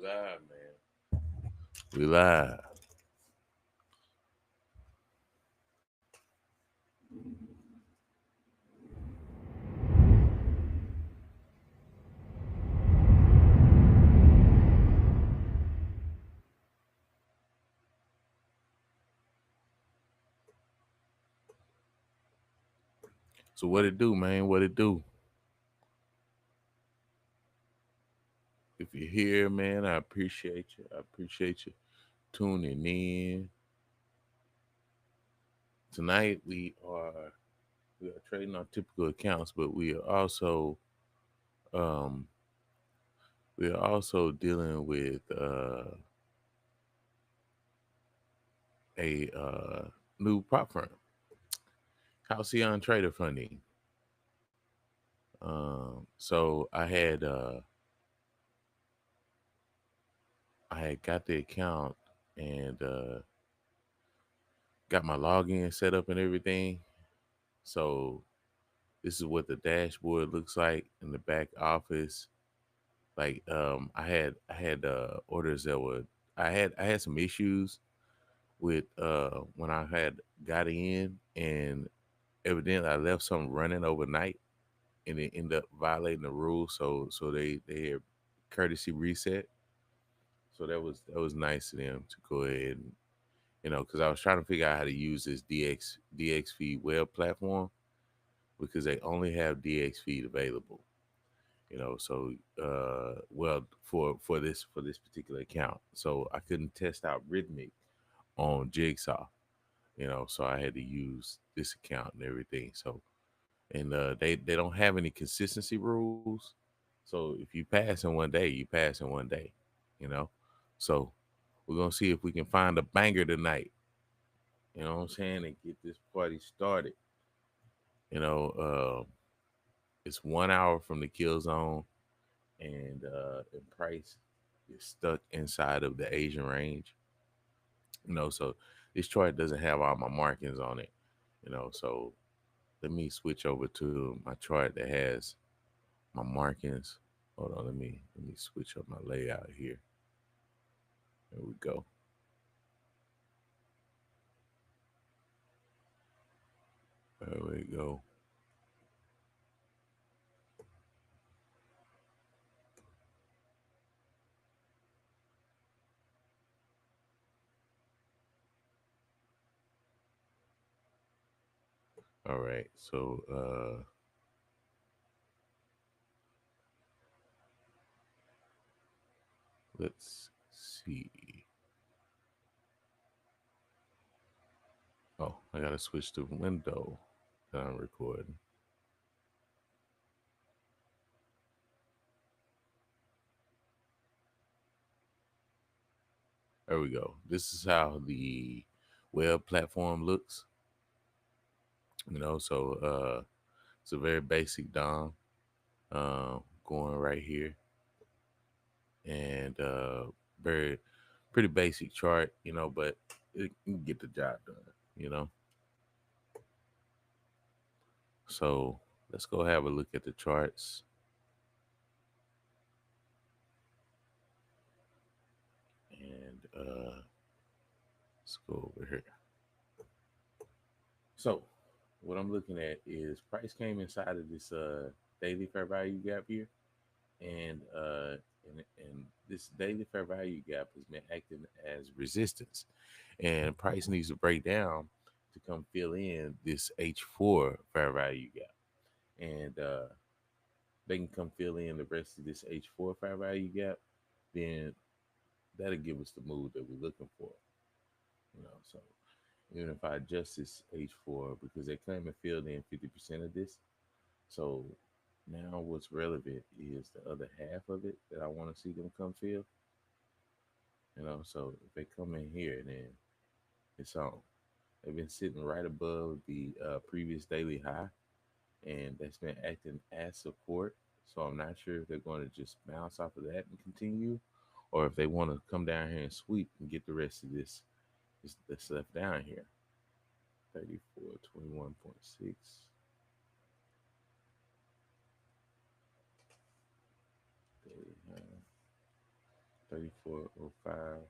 We live, man. We live. So what it do, man? What it do? If you're here, man, I appreciate you. I appreciate you tuning in. Tonight we are trading on typical accounts, but um we are also dealing with a new prop firm, Halcyon Trader Funding. So I had got the account and got my login set up and everything. So this is what the dashboard looks like in the back office. Like I had orders that were I had some issues with when I had got in, and evidently I left something running overnight and it ended up violating the rules. So they had courtesy reset. So that was nice of them to go ahead and because I was trying to figure out how to use this DXFeed web platform because they only have DXFeed available. So well for this particular account, so I couldn't test out Rhythmic on Jigsaw. So I had to use this account and everything. So and they don't have any consistency rules. So if you pass in one day, you pass in one day. You know, so we're gonna see if we can find a banger tonight. You know what I'm saying, and get this party started. You know, it's 1 hour from the kill zone, and price is stuck inside of the Asian range. So this chart doesn't have all my markings on it. So let me switch over to my chart that has my markings. Hold on, let me switch up my layout here. There we go. There we go. All right. So let's see. Oh, I gotta switch the window that I'm recording. There we go. This is how the web platform looks. So it's a very basic DOM going right here, and very pretty basic chart, but it can get the job done, you know. So let's go have a look at the charts, and let's go over here. So what I'm looking at is price came inside of this daily fair value gap here, and this daily fair value gap has been acting as resistance, and price needs to break down to come fill in this H4 fair value gap, and they can come fill in the rest of this H4 fair value gap, then that'll give us the move that we're looking for. So even if I adjust this H4, because they claim it filled in 50% of this, so now what's relevant is the other half of it that I want to see them come fill. So if they come in here, then it's on. They've been sitting right above the previous daily high, and that's been acting as support. So I'm not sure if they're going to just bounce off of that and continue, or if they want to come down here and sweep and get the rest of this that's left down here. 3421.6. 3405.5.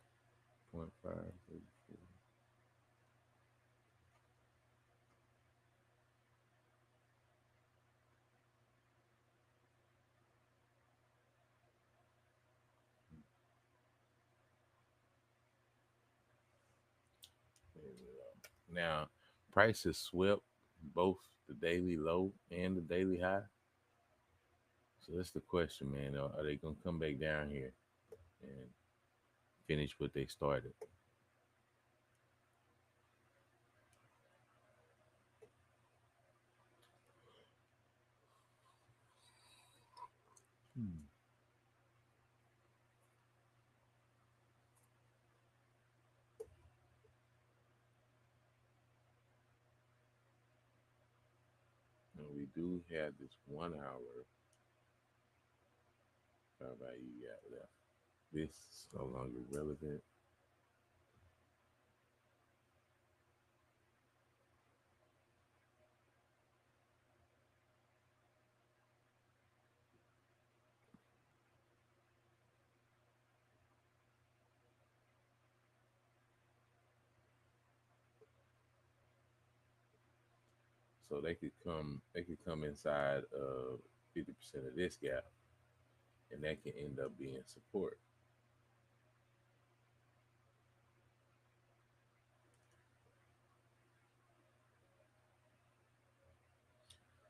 Now, prices swept both the daily low and the daily high. So that's the question, man. Are they gonna come back down here and finish what they started? Hmm. And we do have this 1 hour value got left. This is no longer relevant. So they could come inside of 50% of this gap, and that can end up being support.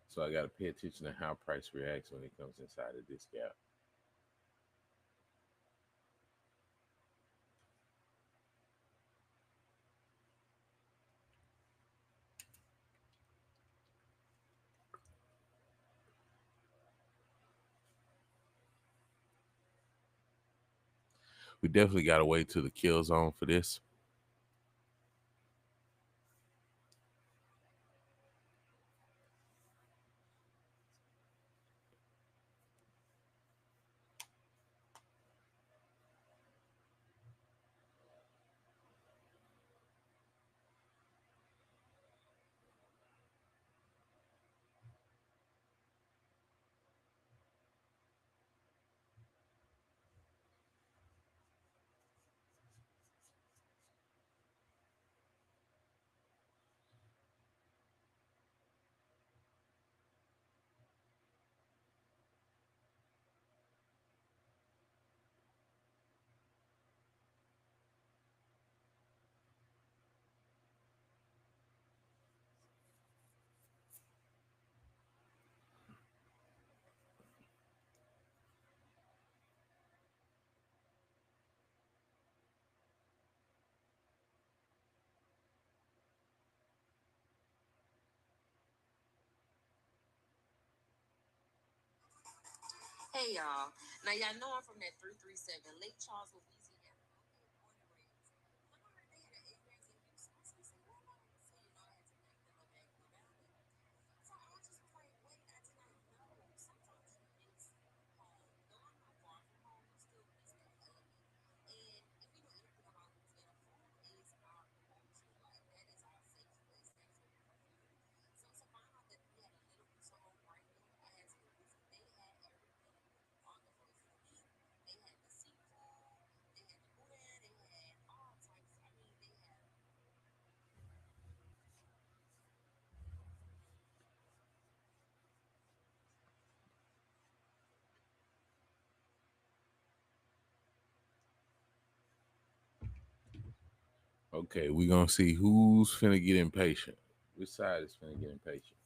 So I got to pay attention to how price reacts when it comes inside of this gap. We definitely got to wait to the kill zone for this. Okay, we're gonna see who's finna get impatient. Which side is finna get impatient?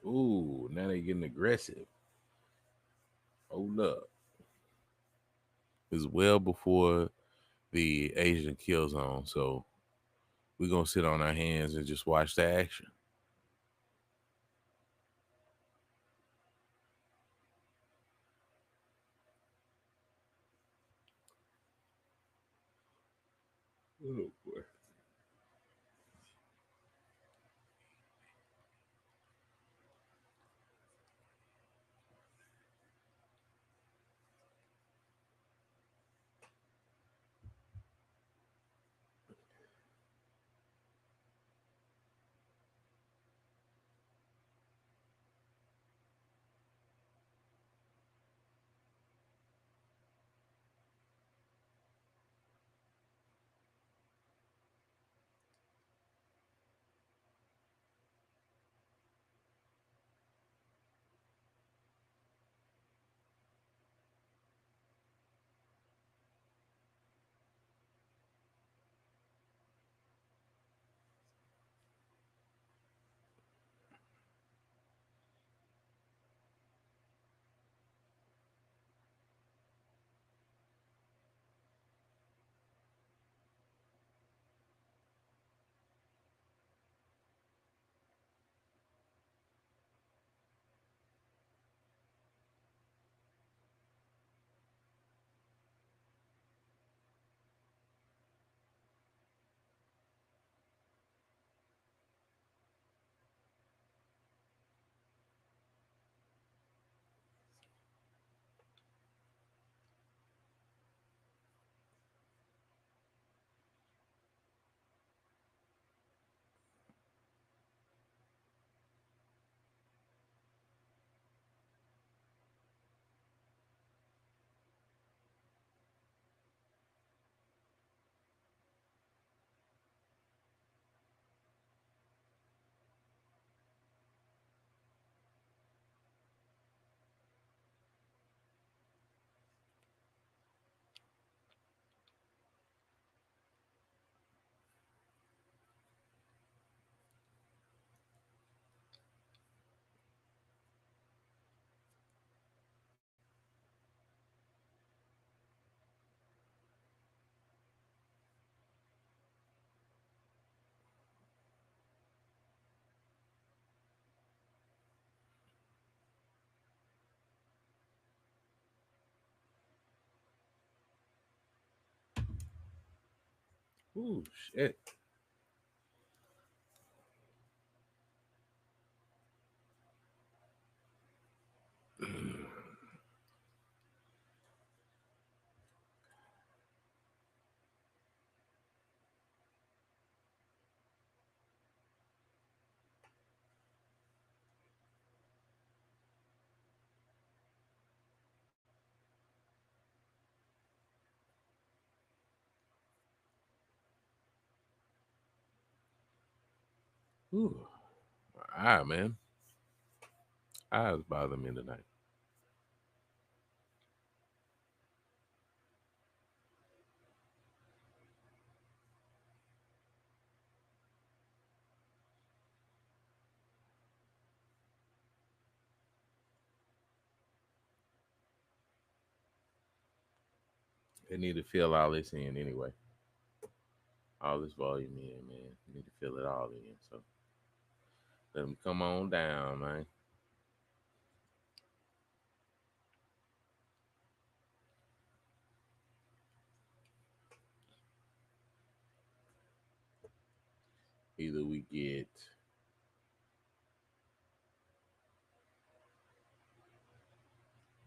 Ooh, now they getting aggressive. Hold up. It's well before the Asian kill zone, so we're gonna sit on our hands and just watch the action. Oh boy. Ooh, shit. Ooh. My eye, man. Eyes bother me tonight. They need to fill all this in anyway. All this volume in, man. They need to fill it all in. So let them come on down, man. Either we get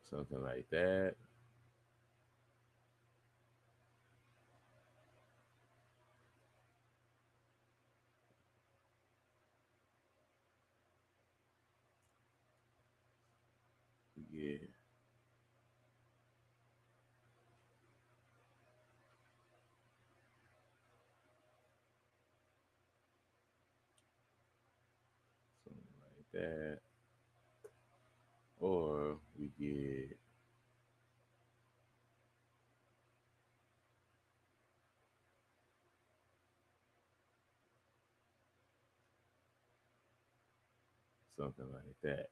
something like that. We get something like that. Or we get something like that.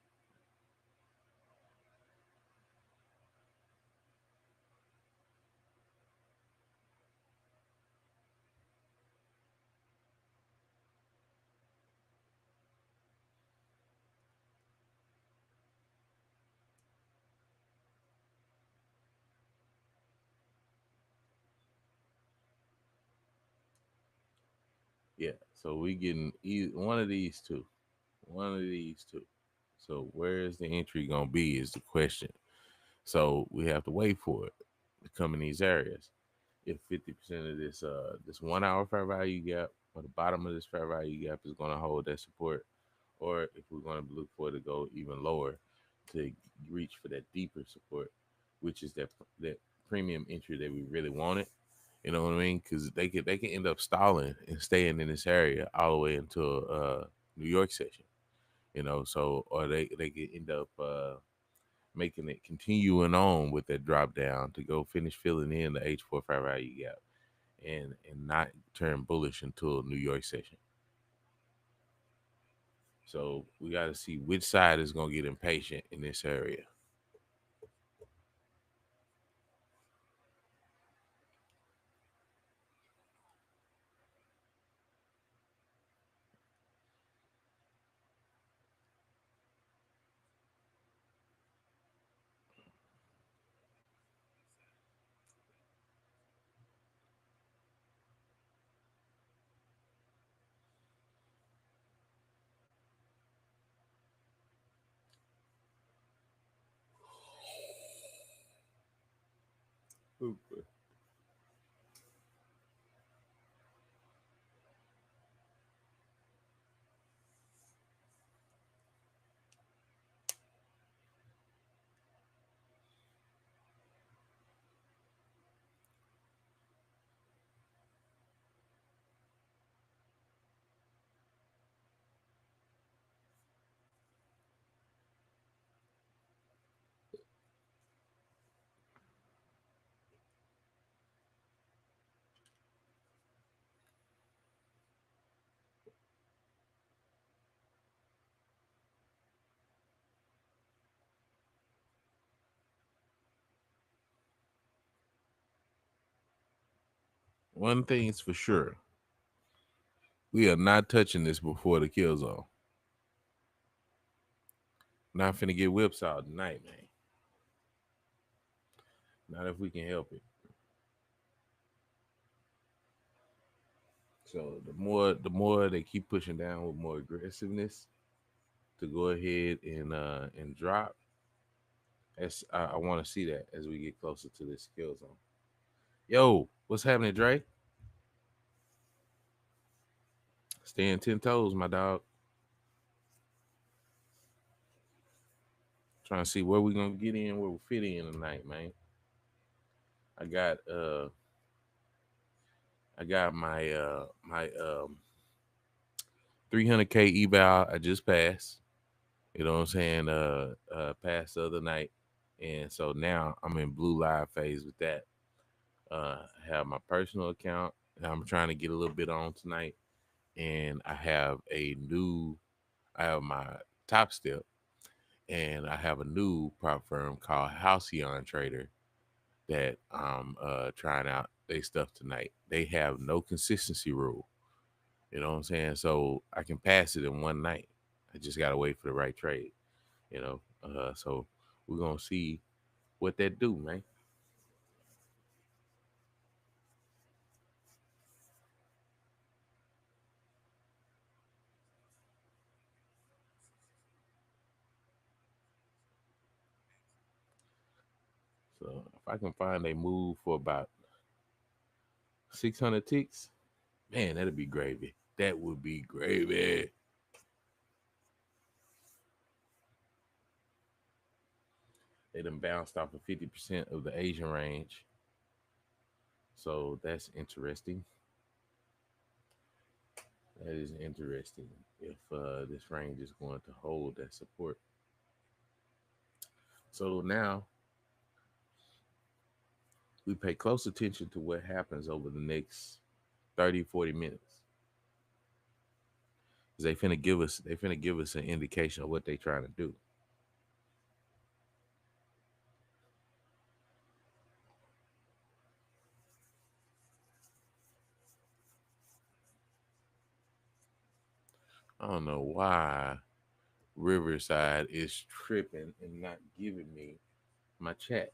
So we getting one of these two. One of these two. So where is the entry gonna be is the question. So we have to wait for it to come in these areas. If 50% of this 1 hour fair value gap or the bottom of this fair value gap is gonna hold that support, or if we're gonna look for it to go even lower to reach for that deeper support, which is that premium entry that we really wanted. You know what I mean? Because they can end up stalling and staying in this area all the way until New York session. So or they could end up making it continuing on with that drop down to go finish filling in the H4 fair value gap and not turn bullish until New York session. So we got to see which side is going to get impatient in this area. One thing is for sure, we are not touching this before the kill zone. Not finna get whipsawed tonight, man. Not if we can help it. So the more they keep pushing down with more aggressiveness to go ahead and drop. I want to see that as we get closer to this kill zone. Yo, what's happening, Dre? Staying 10 toes, my dog. Trying to see where we gonna get in, where we fit in tonight, man. I got uh I got my 300K eval I just passed. You know what I'm saying? Passed the other night. And so now I'm in blue live phase with that. I have my personal account and I'm trying to get a little bit on tonight. And I have my top step and I have a new prop firm called Halcyon Trader that I'm trying out their stuff tonight. They have no consistency rule. You know what I'm saying? So I can pass it in one night. I just gotta wait for the right trade. So we're gonna see what that do, man. So if I can find a move for about 600 ticks, man, that'd be gravy. That would be gravy. They done bounced off of 50% of the Asian range. So that's interesting. That is interesting if this range is going to hold that support. So now we pay close attention to what happens over the next 30, 40 minutes. They finna give us an indication of what they trying to do. I don't know why Riverside is tripping and not giving me my chat.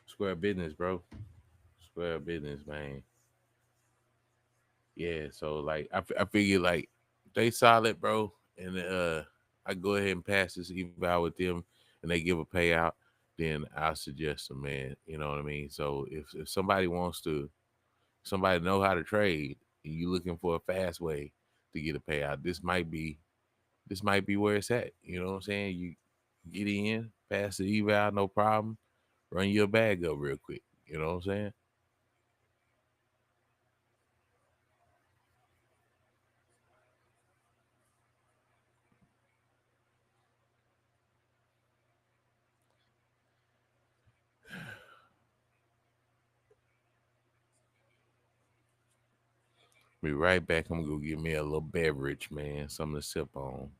Square business, bro. square business, man. Yeah, so like I figure like they solid, bro, and I go ahead and pass this eval with them, and they give a payout, then I'll suggest them, man. You know what I mean? So if somebody wants to, somebody know how to trade, and you looking for a fast way to get a payout, this might be where it's at. You know what I'm saying? You get in, pass the eval, no problem. Run your bag up real quick. You know what I'm saying? Be right back. I'm gonna go get me a little beverage, man. Something to sip on.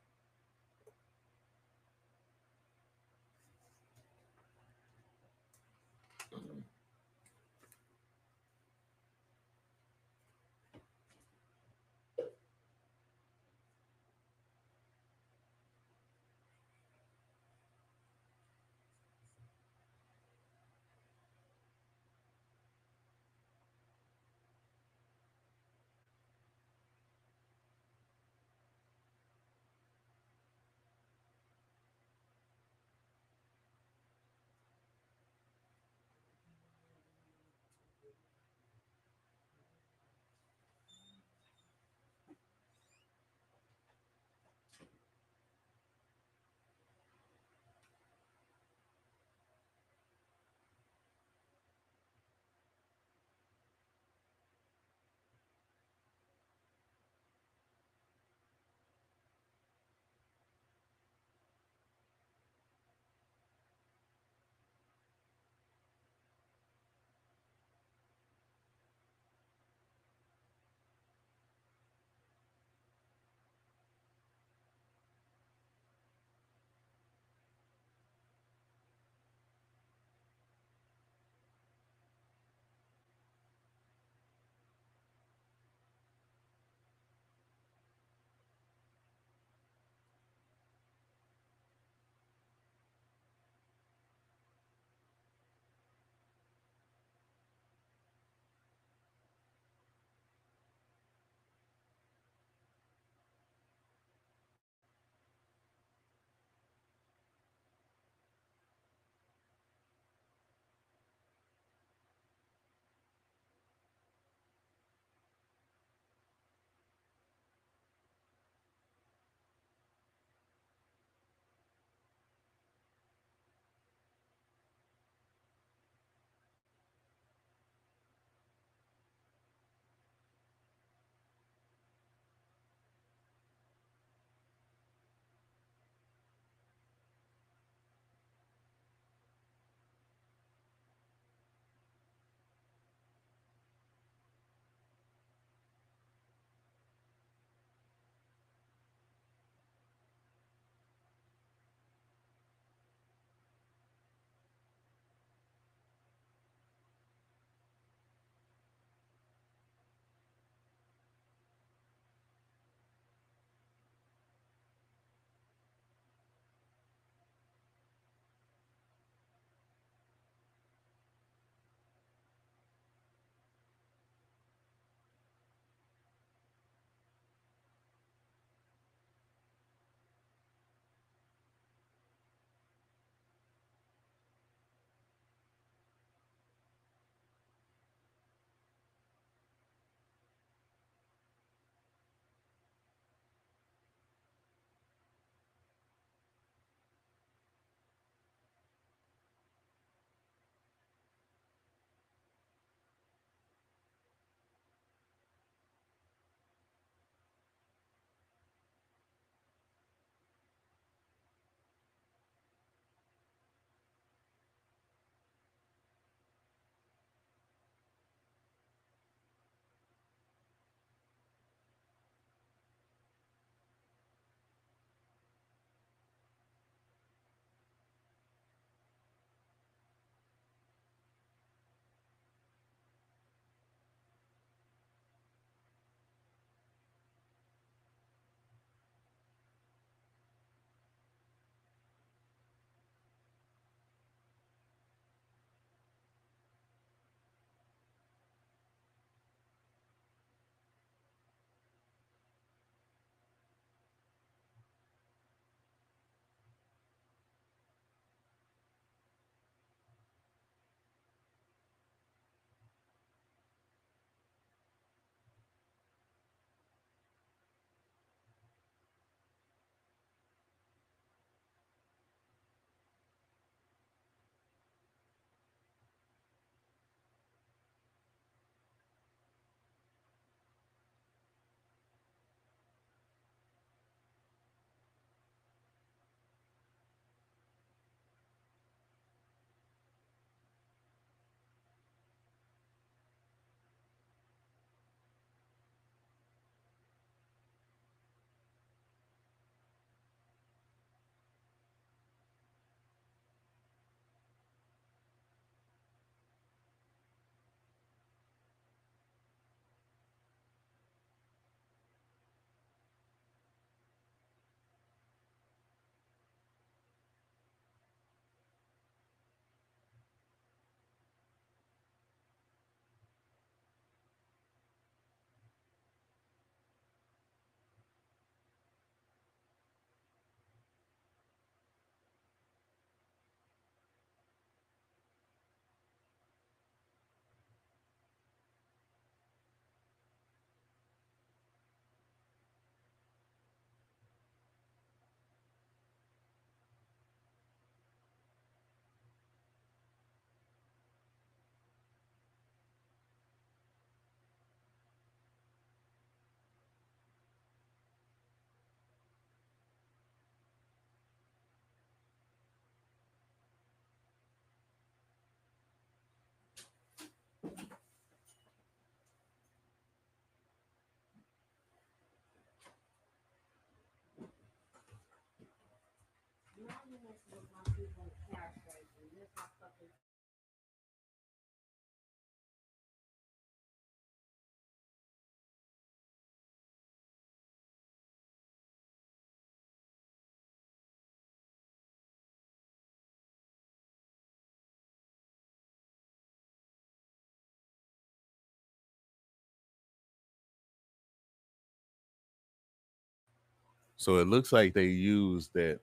So it looks like they used that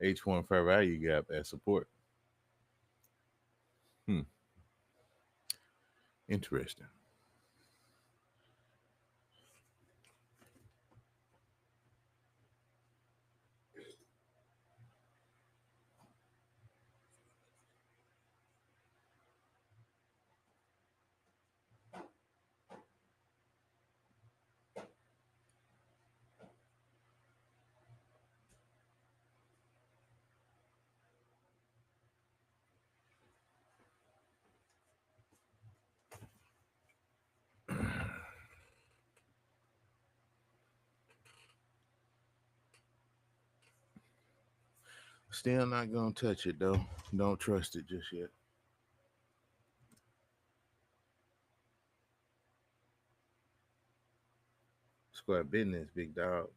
H1 fair value gap as support. Hmm. Interesting. Still not gonna touch it though. Don't trust it just yet. Square business, big dog.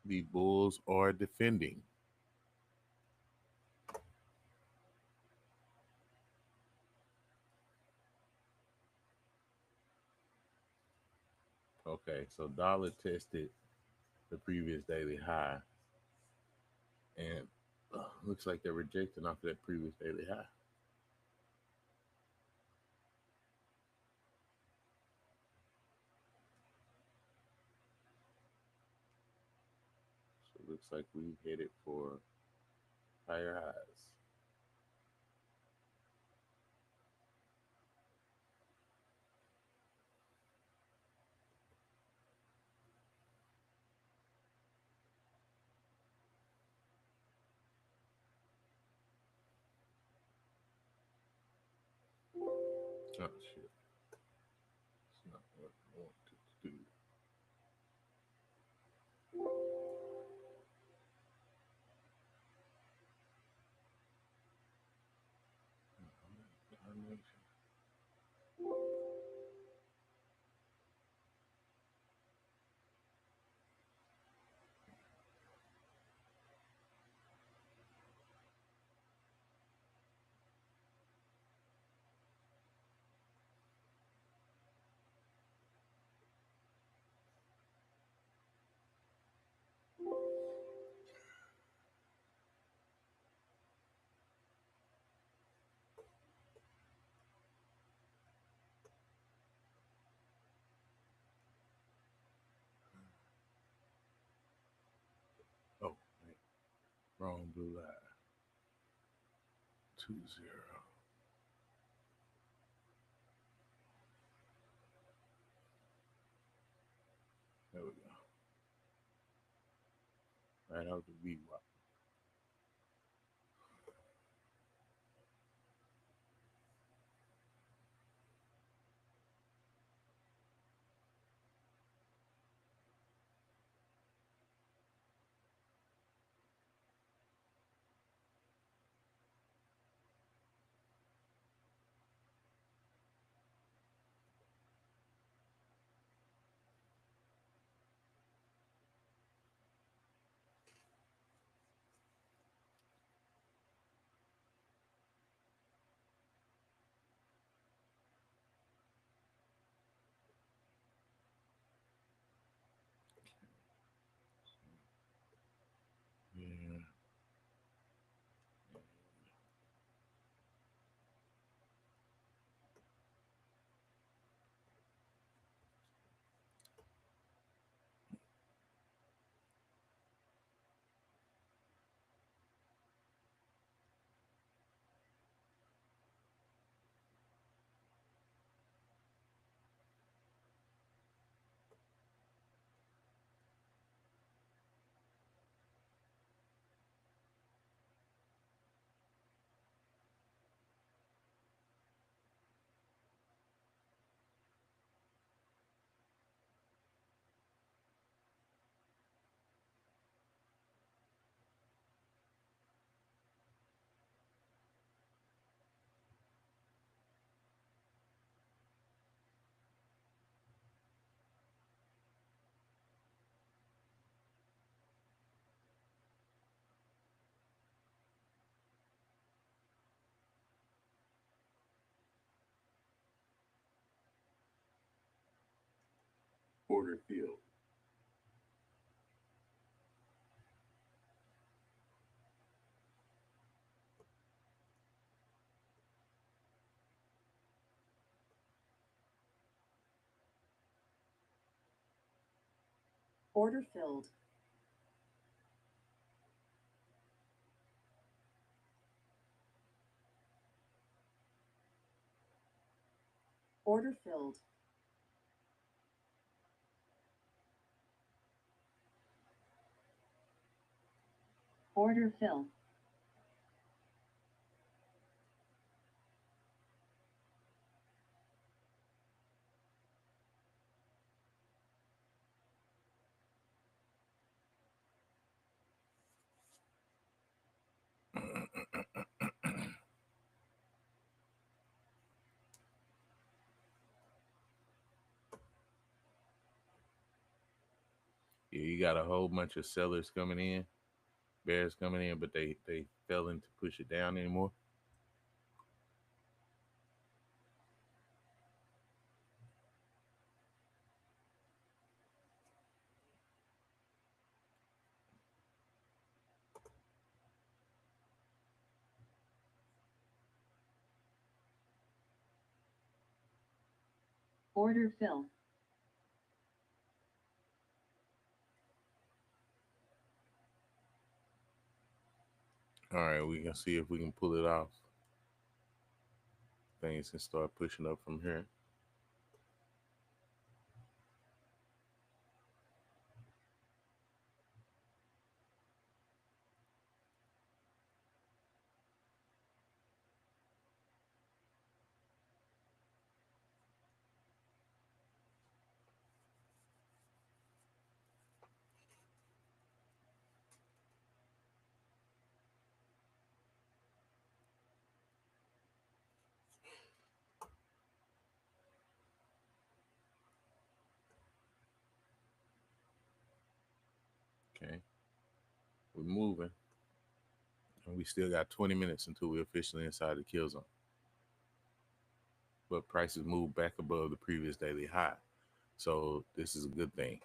The Bulls are defending. Okay, so dollar tested the previous daily high, and looks like they're rejecting off of that previous daily high. So it looks like we headed for higher highs. Oh shit! It's not what I wanted to do. Oh, wait. Wrong blue line. 2-0. There we go. Right out the V. Order filled. Order filled. Order filled. Yeah, you got a whole bunch of sellers coming in, bears coming in, but they failing to push it down anymore. Order filled. All right, we can see if we can pull it off. Things can start pushing up from here. Okay, we're moving, and we still got 20 minutes until we're officially inside the kill zone. But prices moved back above the previous daily high, so this is a good thing.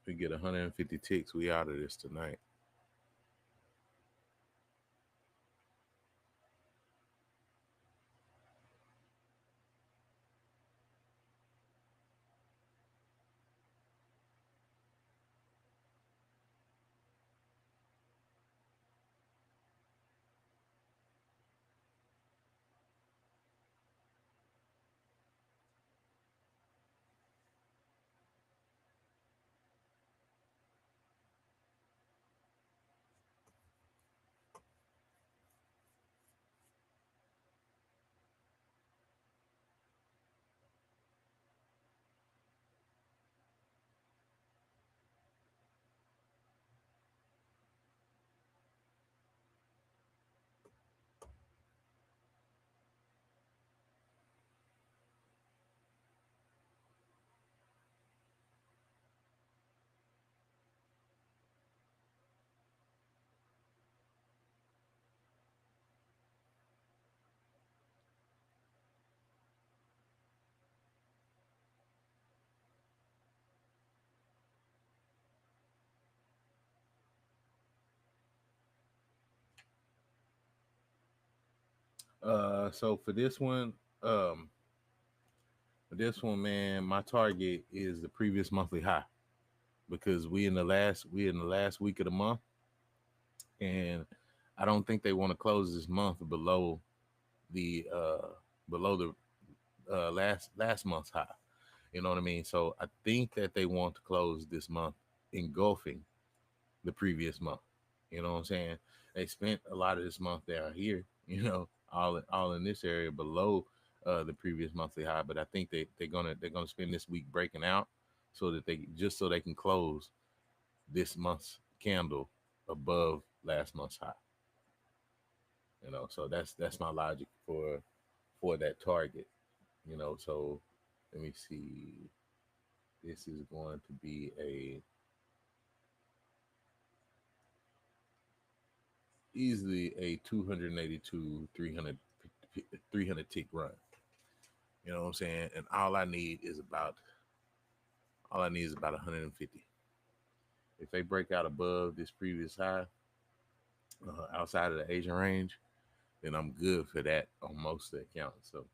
We get 150 ticks, we out of this tonight. So um, for this one, man, my target is the previous monthly high because we in the last week of the month, and I don't think they want to close this month the below the last month's high. You know what I mean? So I think that they want to close this month engulfing the previous month. You know what I'm saying? They spent a lot of this month down here, all in this area below the previous monthly high. But I think they're gonna spend this week breaking out so that they can close this month's candle above last month's high. So that's my logic for that target. So let me see. This is going to be a easily a 282 300 tick run. You know what I'm saying? And all I need is about 150. If they break out above this previous high, outside of the Asian range, then I'm good for that on most of the accounts. So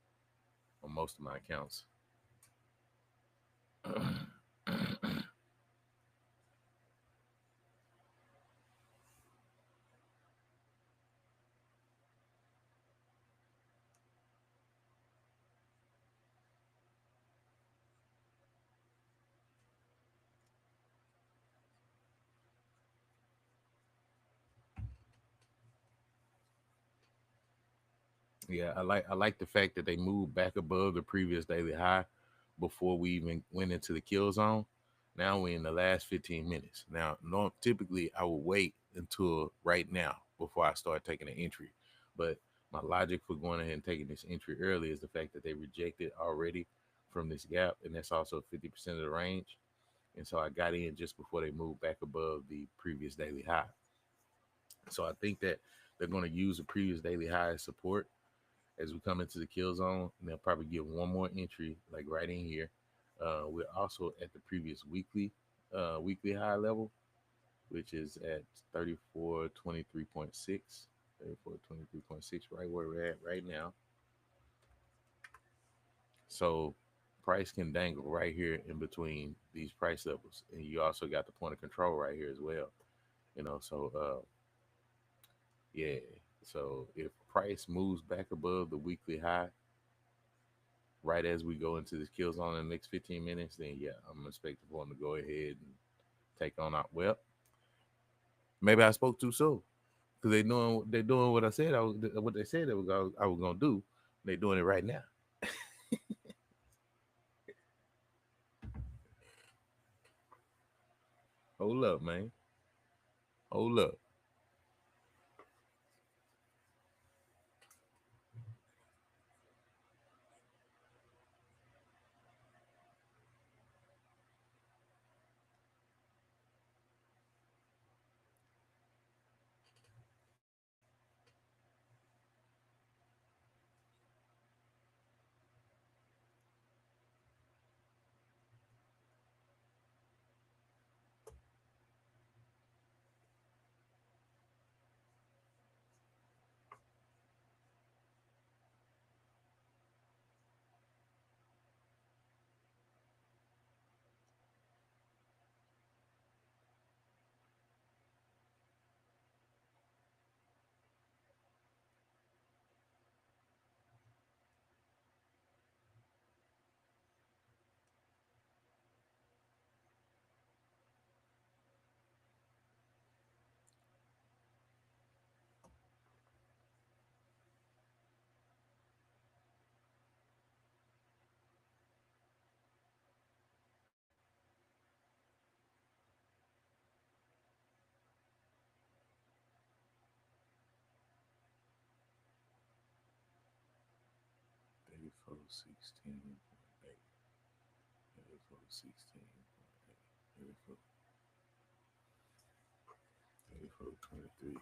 on most of my accounts. Yeah, I like the fact that they moved back above the previous daily high before we even went into the kill zone. Now we're in the last 15 minutes. Now, no, typically I will wait until right now before I start taking an entry. But my logic for going ahead and taking this entry early is the fact that they rejected already from this gap, and that's also 50% of the range. And so I got in just before they moved back above the previous daily high. So I think that they're going to use the previous daily high as support as we come into the kill zone, and they'll probably give one more entry like right in here. We're also at the previous weekly high level, which is at 3423.6, 3423.6, right where we're at right now. So price can dangle right here in between these price levels, and you also got the point of control right here as well. Yeah. So if price moves back above the weekly high right as we go into this kill zone in the next 15 minutes, then yeah, I'm expecting for them to go ahead and take on out. Well, maybe I spoke too soon because they're doing what what they said I was gonna do. They're doing it right now. Hold up, man. Hold up. 3416.8. 3416.8. 3423.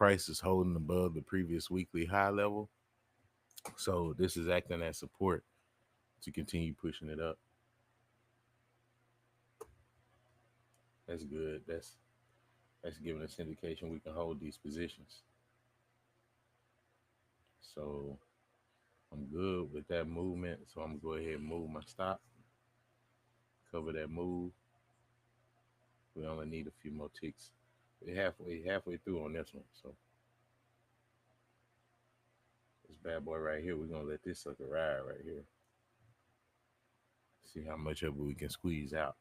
price is holding above the previous weekly high level. So this is acting as support to continue pushing it up. That's good. That's giving us indication we can hold these positions. So I'm good with that movement. So I'm gonna go ahead and move my stop, cover that move. We only need a few more ticks. We're halfway through on this one. So this bad boy right here, we're gonna let this sucker ride right here. See how much of it we can squeeze out.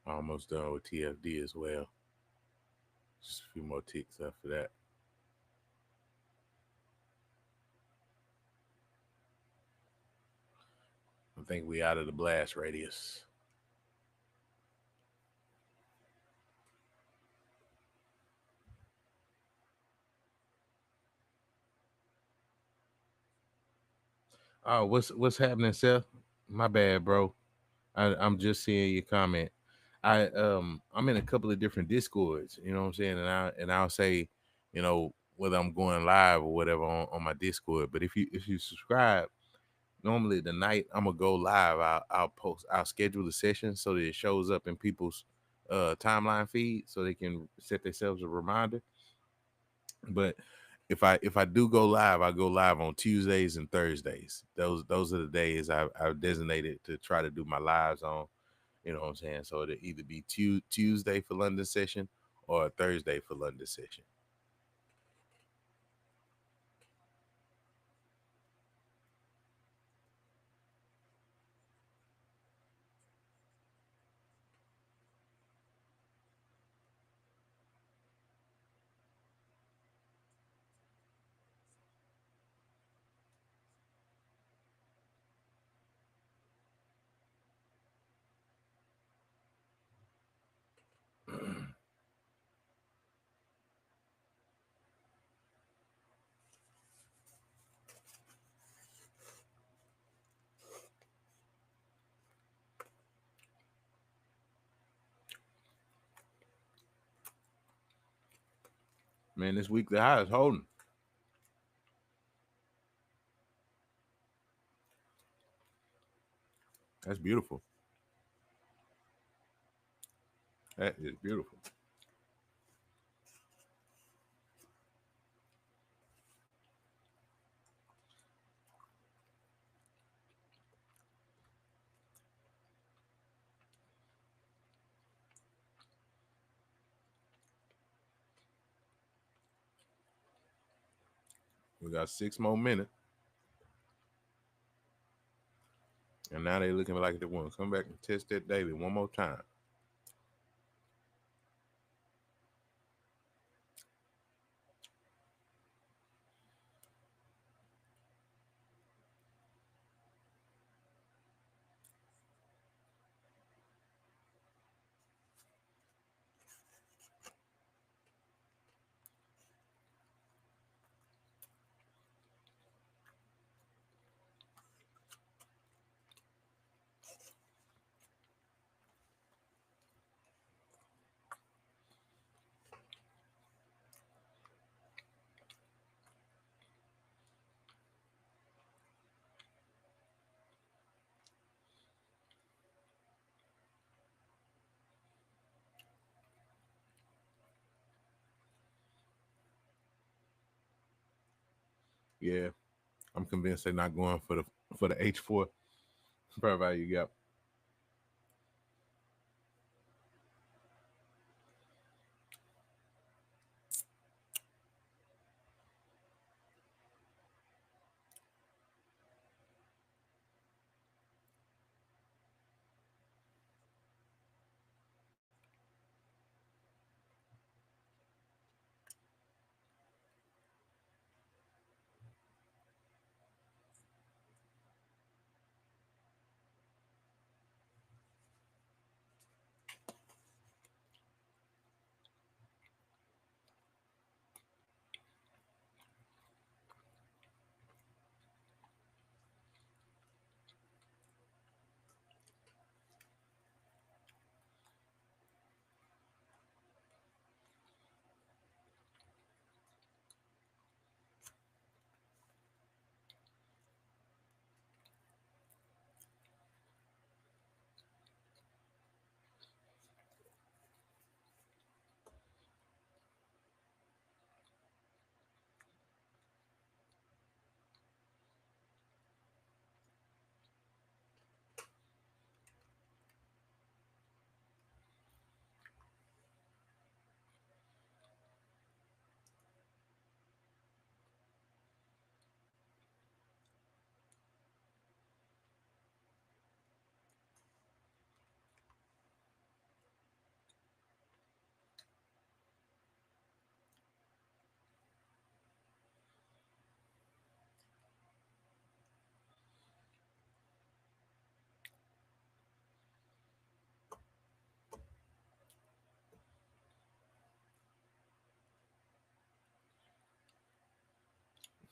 Almost done with TFD as well. Just a few more ticks after that. I think we out of the blast radius. Oh, what's happening, Seth? My bad, bro. I'm just seeing your comment. I'm in a couple of different discords, you know what I'm saying? I'll say, whether I'm going live or whatever on my Discord. But if you subscribe, normally the night I'm gonna go live, I'll schedule a session so that it shows up in people's timeline feed so they can set themselves a reminder. But if I do go live, I go live on Tuesdays and Thursdays. Those are the days I've designated to try to do my lives on. You know what I'm saying? So it'll either be Tuesday for London session or Thursday for London session. Man, this weekly high is holding. That's beautiful. That is beautiful. We got 6 more minutes. And now they looking like they want to come back and test that daily one more time. Yeah, I'm convinced they're not going for the H4 fair value gap.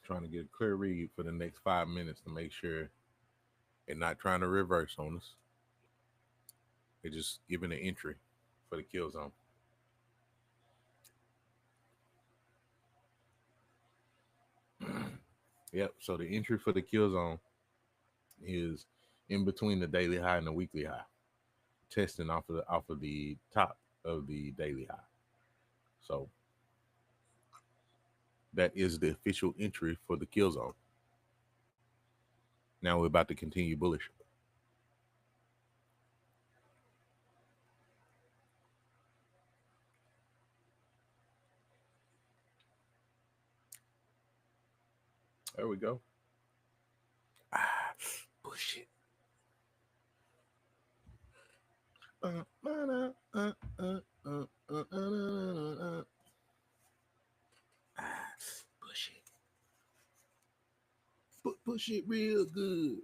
Trying to get a clear read for the next 5 minutes to make sure they're not trying to reverse on us. They're just giving an entry for the kill zone. Yep. So the entry for the kill zone is in between the daily high and the weekly high, testing off of the top of the daily high. So that is the official entry for the kill zone. Now we're about to continue bullish. There we go. Push it. Push it. Push it real good.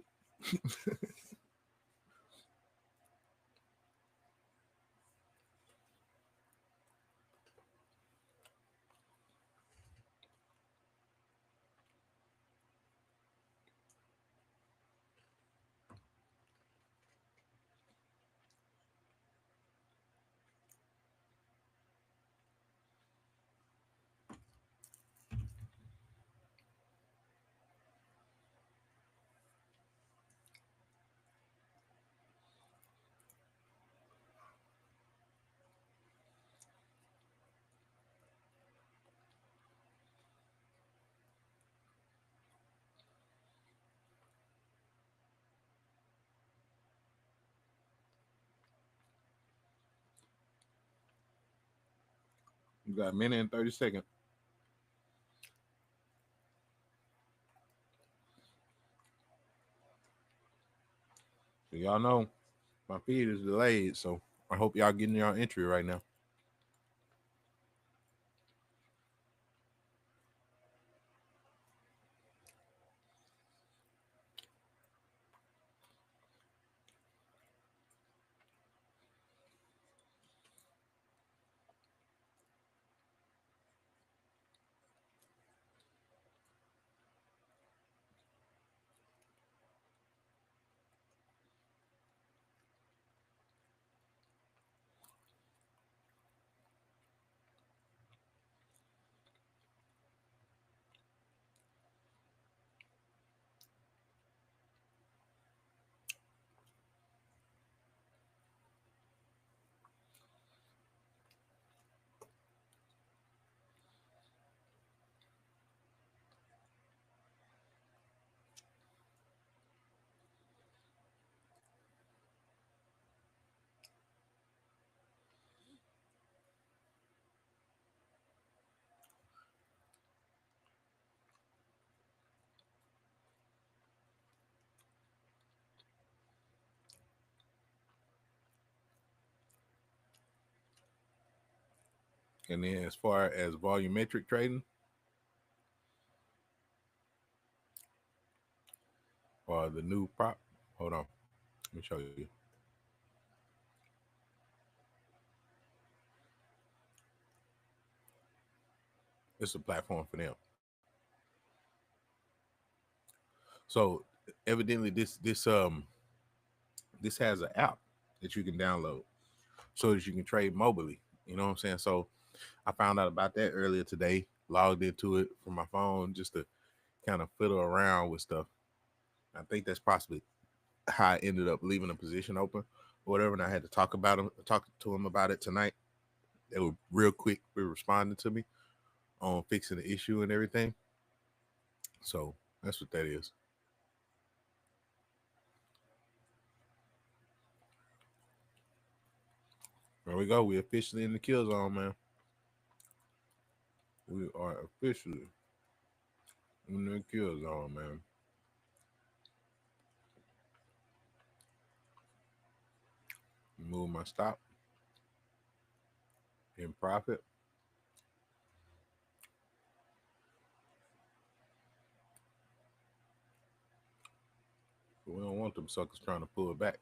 You got a minute and 30 seconds. So y'all know my feed is delayed, so I hope y'all getting your entry right now. And then as far as volumetric trading or the new prop, hold on, let me show you. It's a platform for them. So evidently this has an app that you can download so that you can trade mobily. You know what I'm saying? So I found out about that earlier today, logged into it from my phone just to kind of fiddle around with stuff. I think that's possibly how I ended up leaving a position open or whatever. And I had to talk to him about it tonight. They were real quick with responding to me on fixing the issue and everything. So that's what that is. There we go. We officially in the kill zone, man. We are officially in the kill zone, man. Move my stop in profit. But we don't want them suckers trying to pull it back.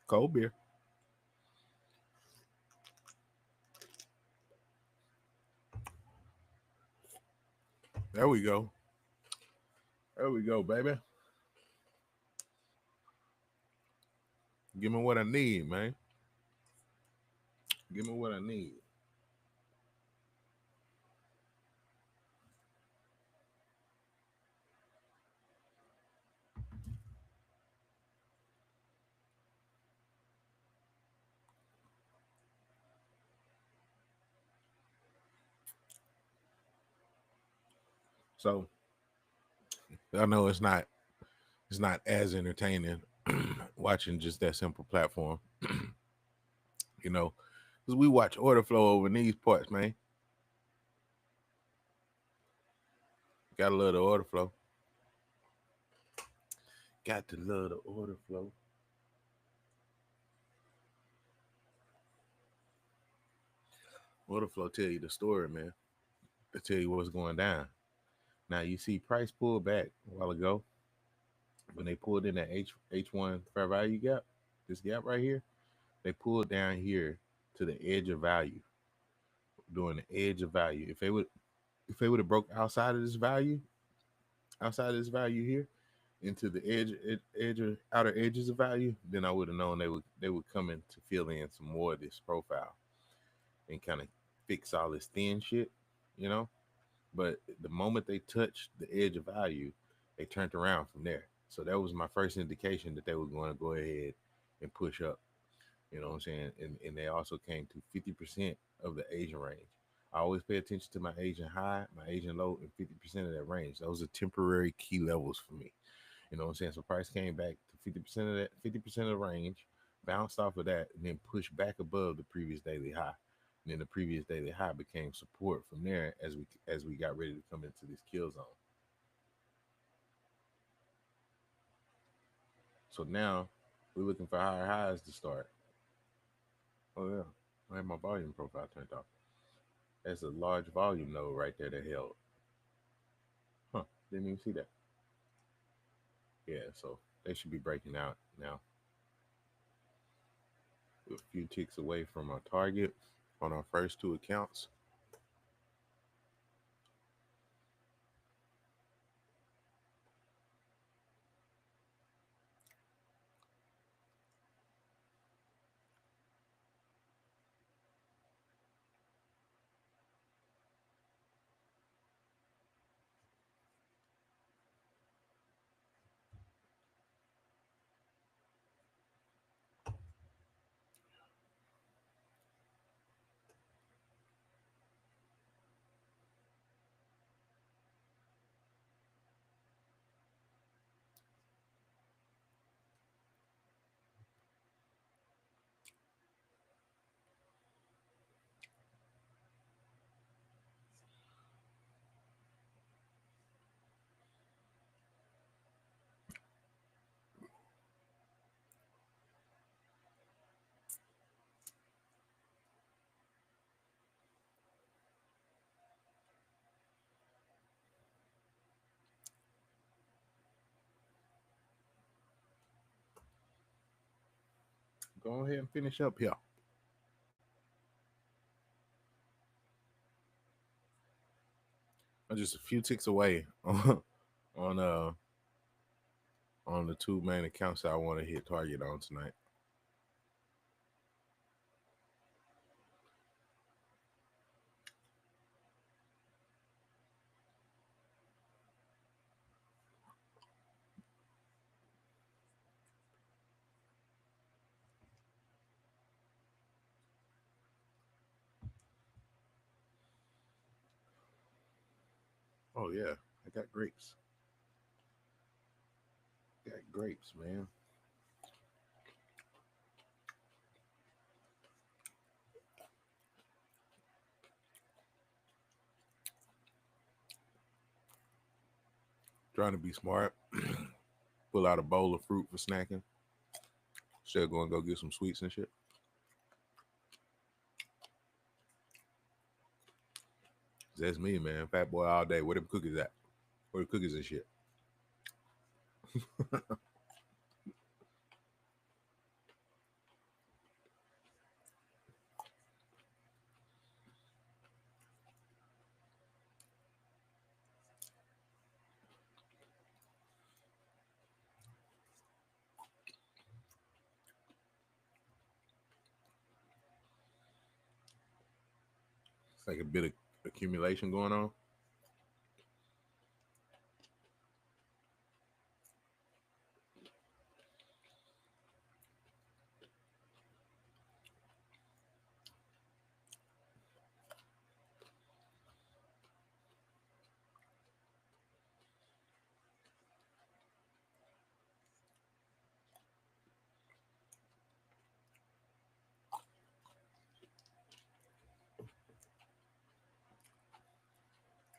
Cold beer. There we go. There we go, baby. Give me what I need, man. Give me what I need. So I know it's not as entertaining watching just that simple platform, you know, because we watch order flow over in these parts, man. Gotta love the order flow. Got to love the order flow. Order flow tell you the story, man. They tell you what's going down. Now you see price pull back a while ago when they pulled in that H1 fair value gap. This gap right here, they pulled down here to the edge of value, during the edge of value. If they would have broke outside of this value here, into the edge of outer edges of value, then I would have known they would come in to fill in some more of this profile and kind of fix all this thin shit, you know. But the moment they touched the edge of value, they turned around from there. So that was my first indication that they were going to go ahead and push up. You know what I'm saying? And they also came to 50% of the Asian range. I always pay attention to my Asian high, my Asian low, and 50% of that range. Those are temporary key levels for me. You know what I'm saying? So price came back to 50% of that, 50% of the range, bounced off of that, and then pushed back above the previous daily high. And then the previous daily high became support from there as we got ready to come into this kill zone. So now we're looking for higher highs to start. Oh yeah, I have my volume profile turned off. That's a large volume node right there that held. Huh? Didn't even see that. Yeah, so they should be breaking out now. We're a few ticks away from our target on our first two accounts. Go ahead and finish up here. I'm just a few ticks away on uh on the two main accounts that I want to hit target on tonight. Oh yeah, I got grapes. Got grapes, man. Trying to be smart. Pull out a bowl of fruit for snacking. Instead of going to go get some sweets and shit. That's me, man. Fat boy all day. Where them cookies at? Where the cookies and shit? like a bit of accumulation going on.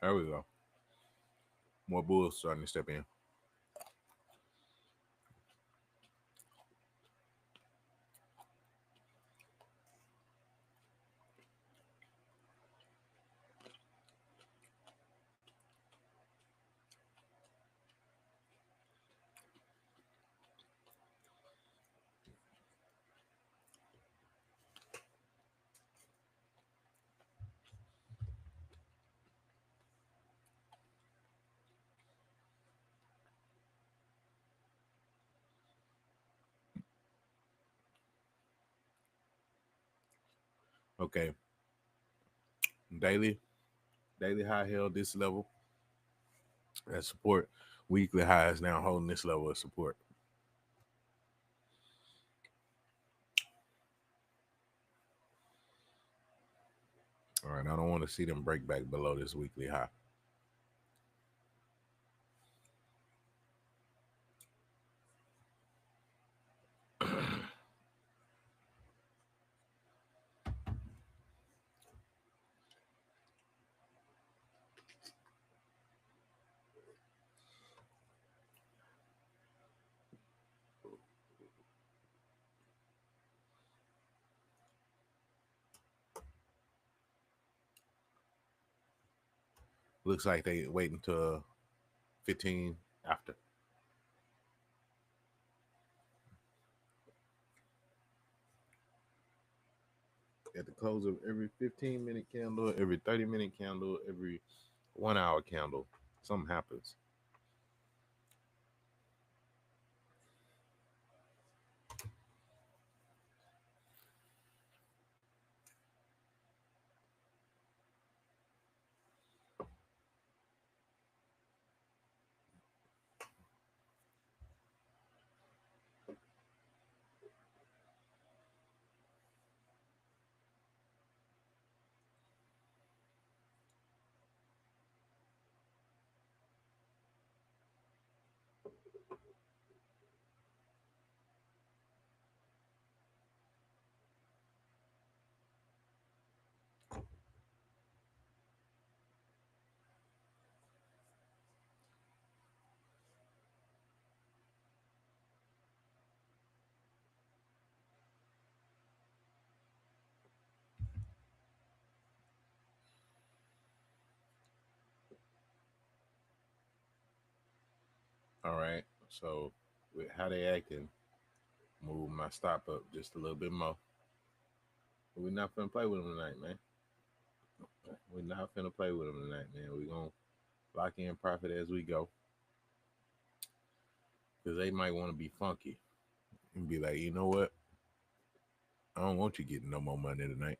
There we go. More bulls starting to step in. Okay. Daily, daily high held this level as support. Weekly high is now holding this level of support. All right, I don't want to see them break back below this weekly high. Looks like they waiting until 15 after. At the close of every 15-minute candle, every 30-minute candle, every 1 hour candle, something happens. All right. So with how they acting, move my stop up just a little bit more. But we're not finna play with them tonight, man. We're not finna play with them tonight, man. We're gonna lock in profit as we go. Because they might want to be funky and be like, you know what? I don't want you getting no more money tonight.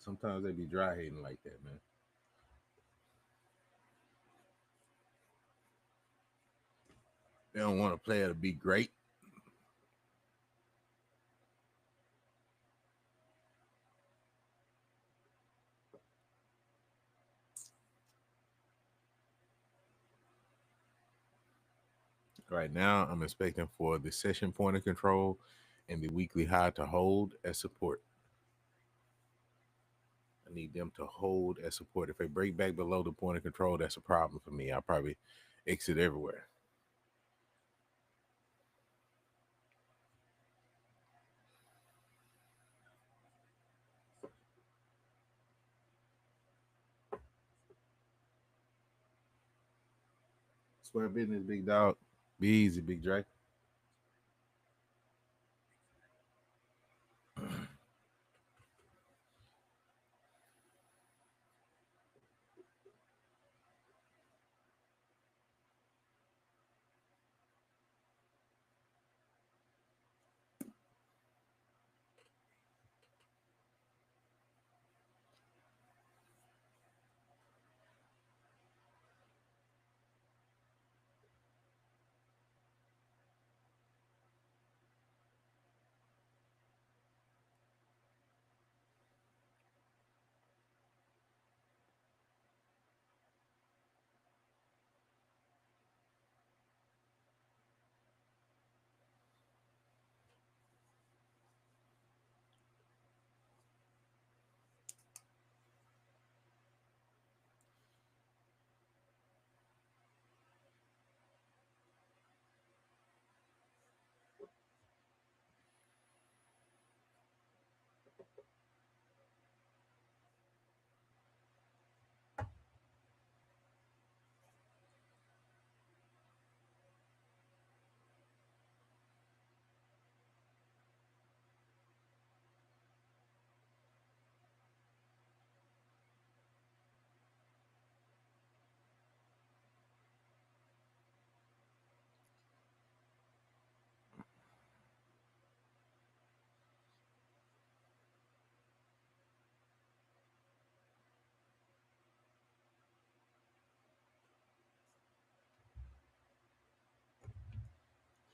Sometimes they be dry hating like that, man. They don't want a player to be great. Right now, I'm expecting for the session point of control and the weekly high to hold as support. I need them to hold as support. If they break back below the point of control, that's a problem for me. I'll probably exit everywhere. Square business, big dog. Be easy, big Dre.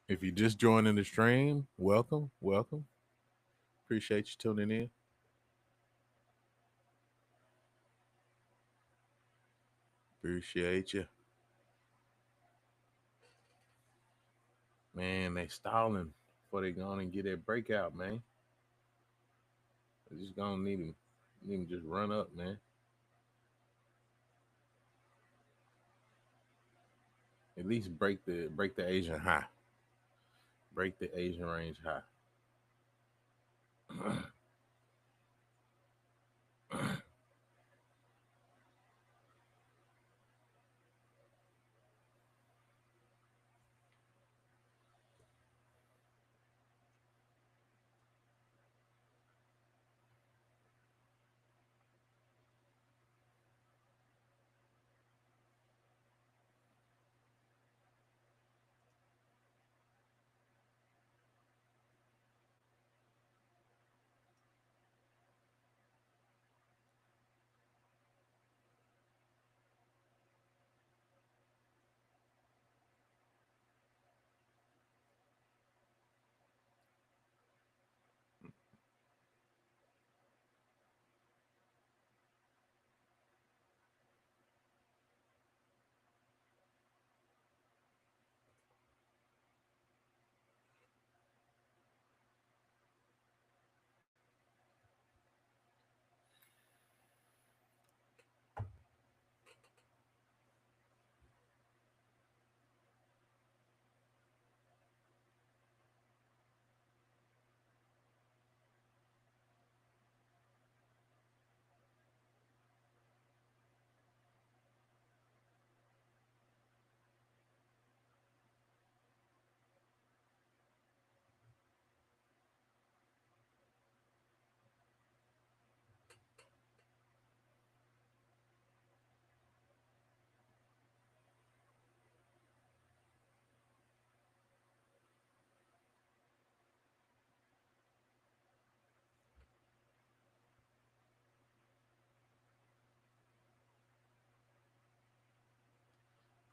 If you just joining the stream, welcome, welcome. Appreciate you tuning in. Appreciate you. Man, they stalling before they going and get that breakout, man. They just gonna need him just run up, man. At least break the Asian high. Break the Asian range high.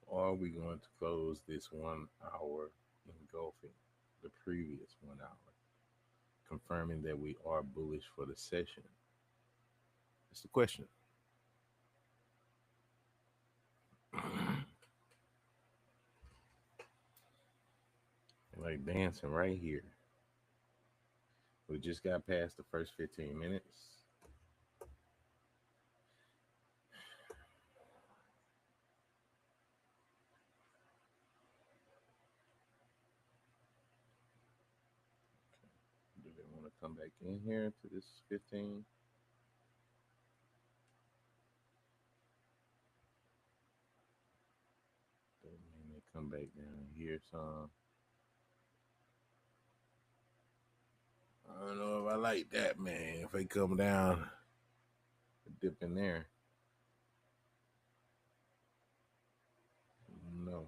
Or are we going to close this 1 hour engulfing the previous 1 hour, confirming that we are bullish for the session? That's the question. Like dancing right here. We just got past the first 15 minutes. Do they want to come back in here to this 15? And they come back down here some. I don't know if I like that, man. If they come down, dip in there. No.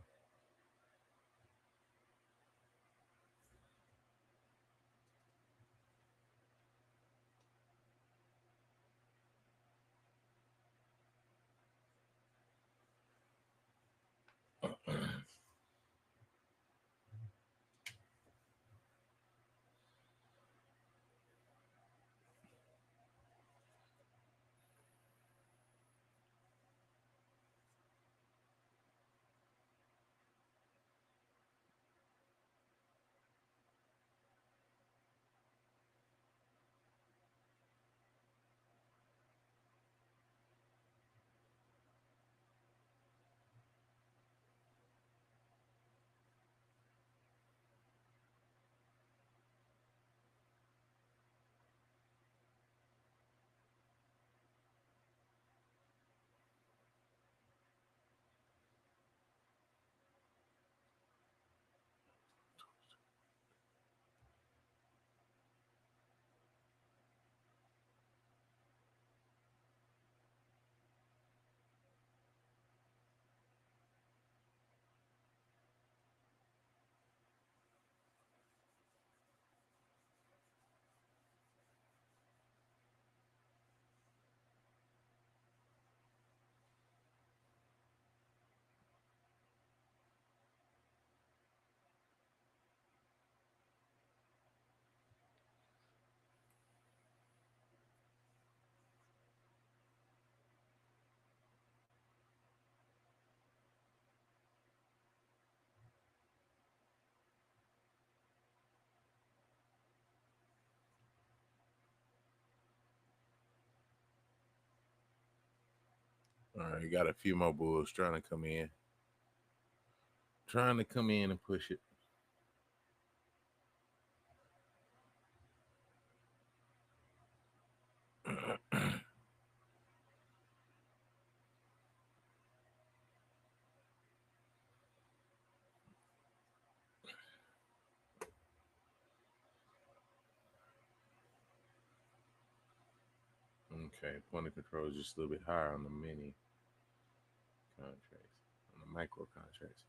All right, got a few more bulls trying to come in. Trying to come in and push it. Okay, point of control is just a little bit higher on the mini contracts, on the micro contracts.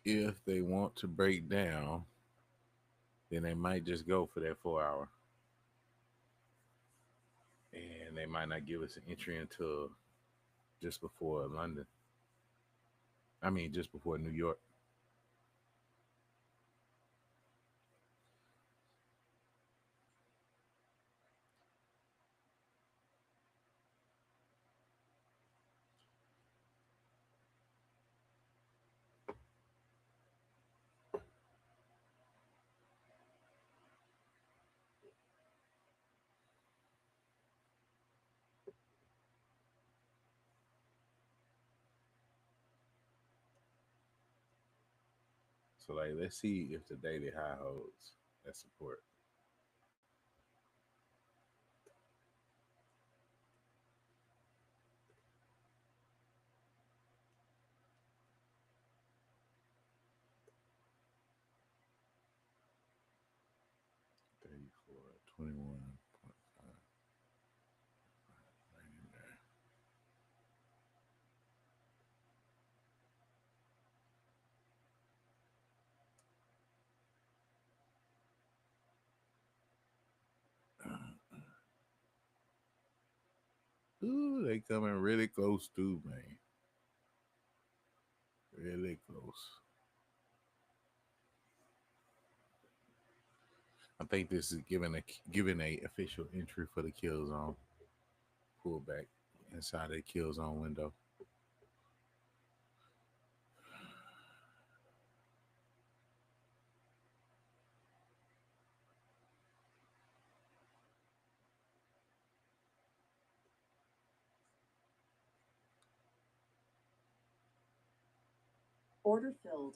If they want to break down, then they might just go for that 4 hour. And they might not give us an entry until just before London. I mean, just before New York. So, like, let's see if the daily high holds that support. $34, 21.5. Right in there. Ooh, they coming really close too, man. Really close. I think this is giving a official entry for the kill zone. Pull back inside the kill zone window. Order filled.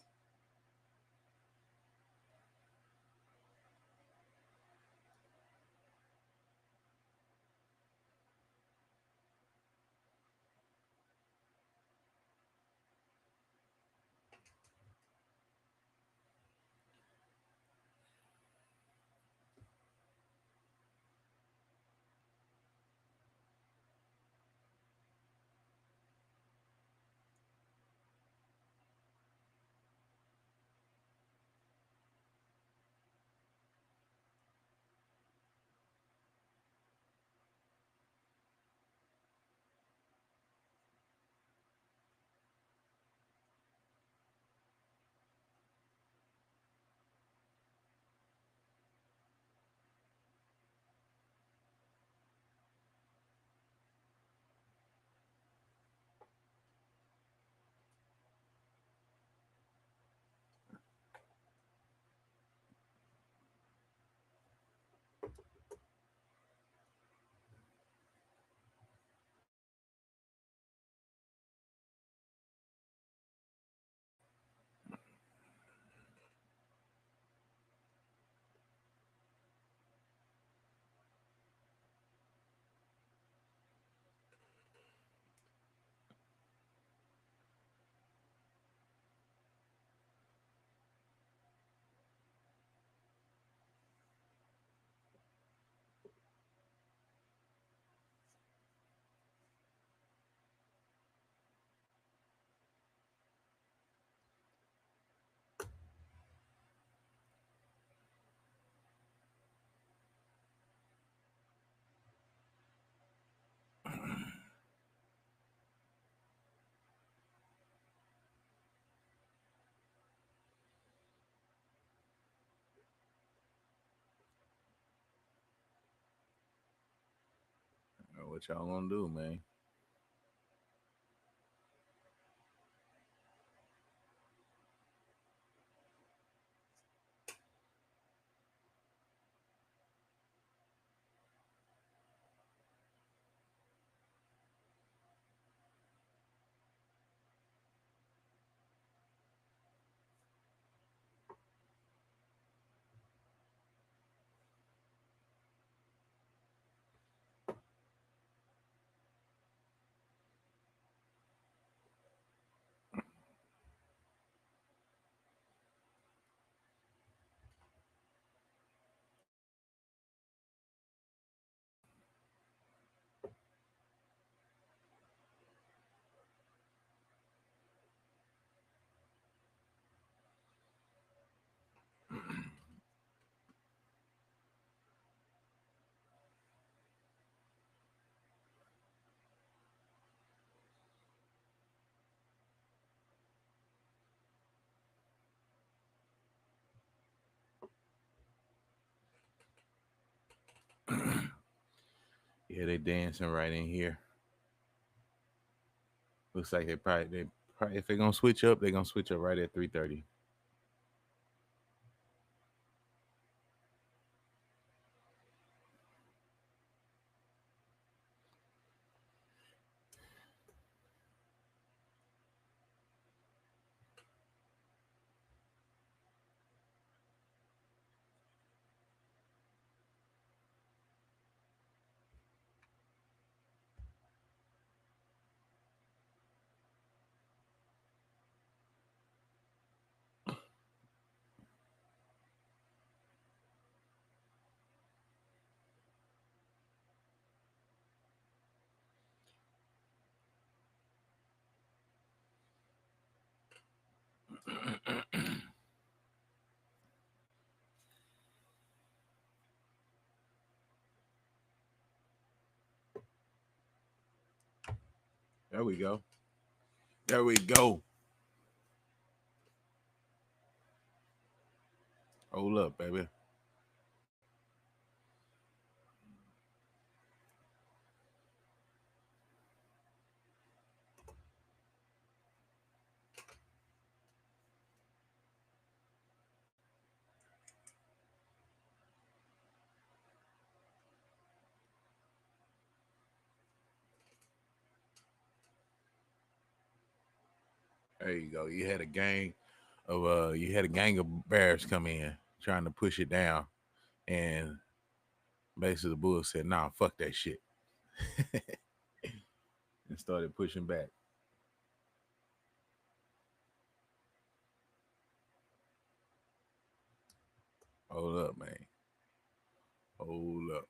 What y'all gonna do, man? Yeah, they dancing right in here. Looks like they probably if they're gonna switch up, they're gonna switch up right at 3:30. There we go. There we go. Hold up, baby. There you go. You had a gang of bears come in trying to push it down, and basically the bull said, "Nah, fuck that shit," and started pushing back. Hold up, man. Hold up.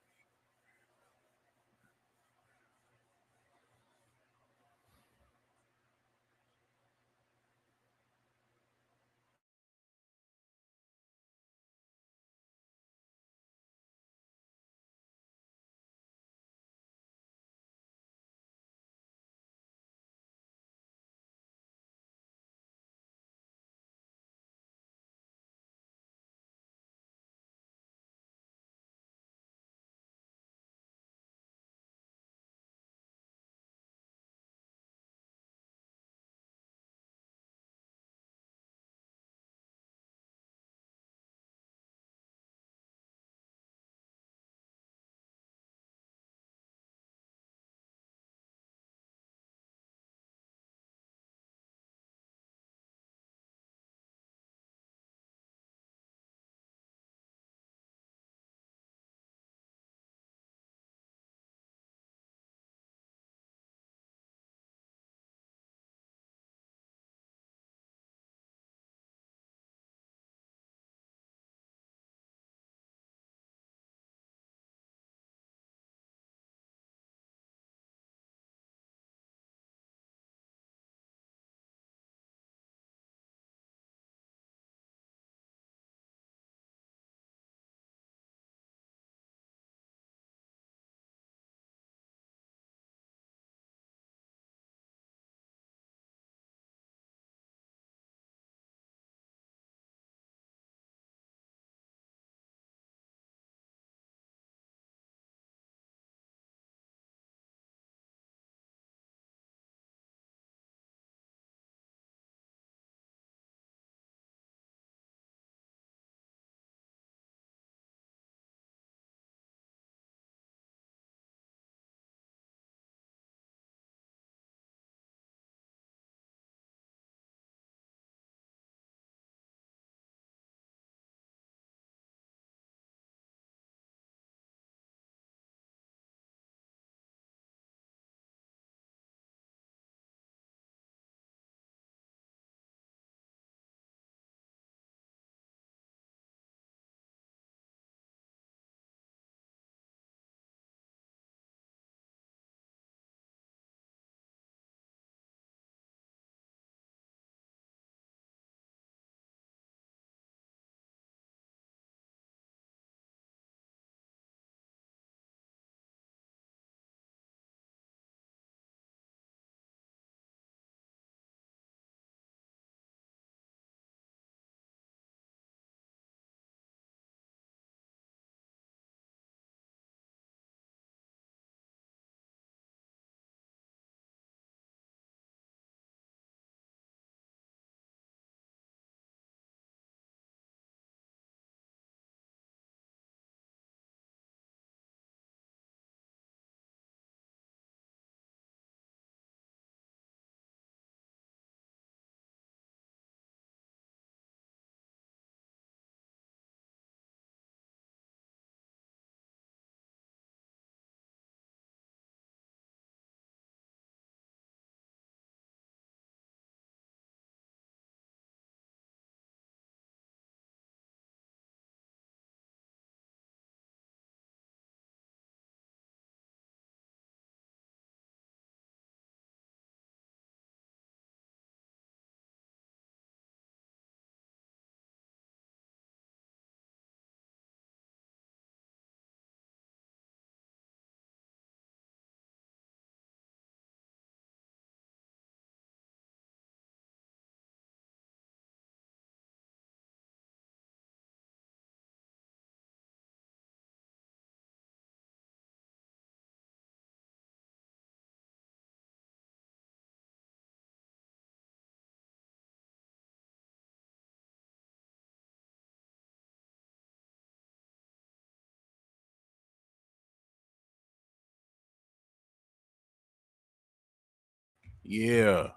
Yeah.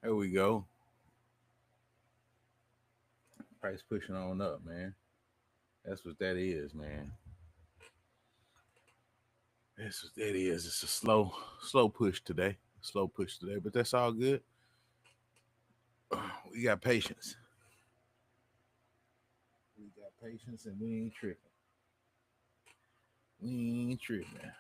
There we go. Price pushing on up, man. That's what that is, man. That's what that is. It's a slow push today. Slow push today, but that's all good. We got patience. We got patience and we ain't tripping. We ain't tripping.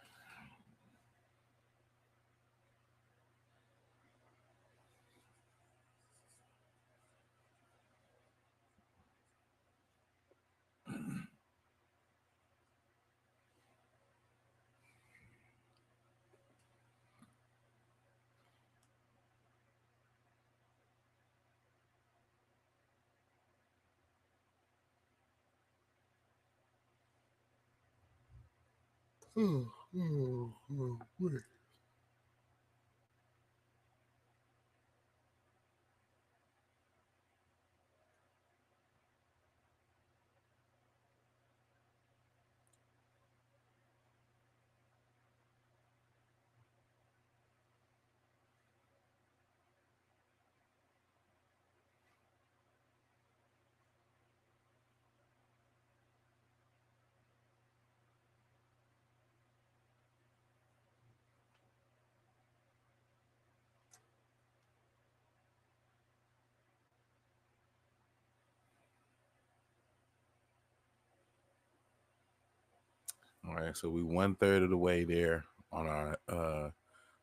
All right, so we 1/3 of the way there on our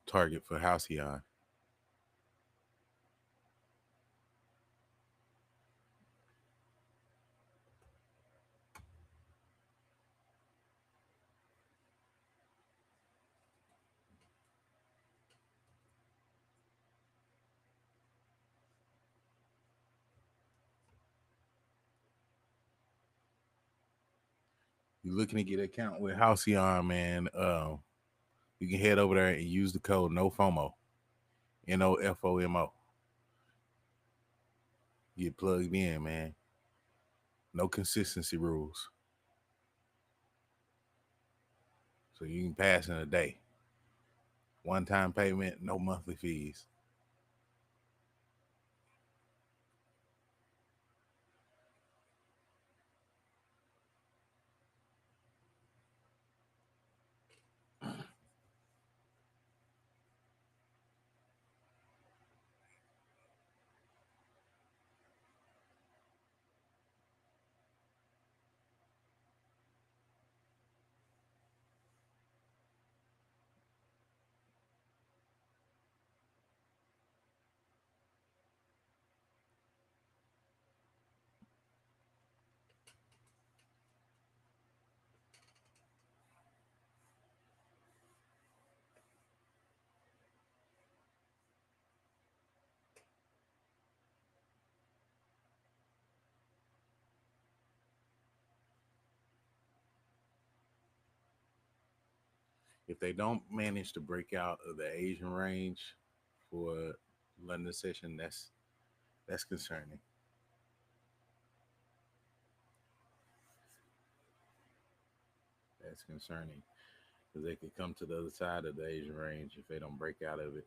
target for Halcyon. You're looking to get an account with Halcyon, man. You can head over there and use the code NOFOMO, NOFOMO. Get plugged in, man. No consistency rules, so you can pass in a day. One-time payment, no monthly fees. If they don't manage to break out of the Asian range for London session, that's concerning. That's concerning because they could come to the other side of the Asian range if they don't break out of it.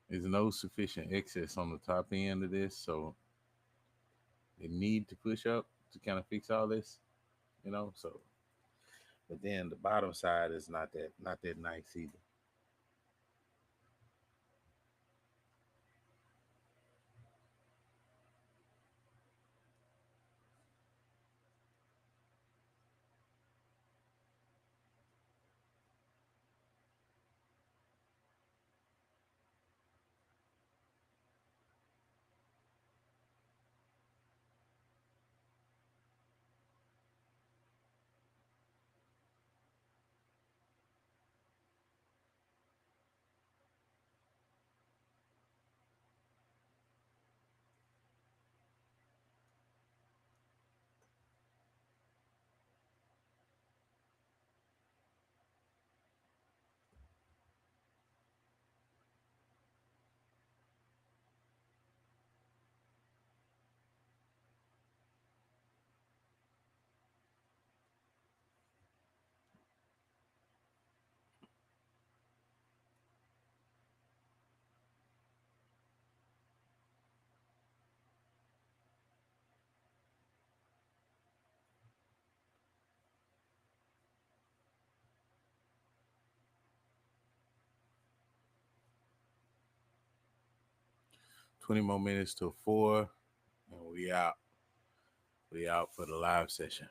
There's no sufficient excess on the top end of this, so they need to push up to kind of fix all this, you know. So, but then the bottom side is not that nice either. 20 more minutes till 4, and we out. We out for the live session.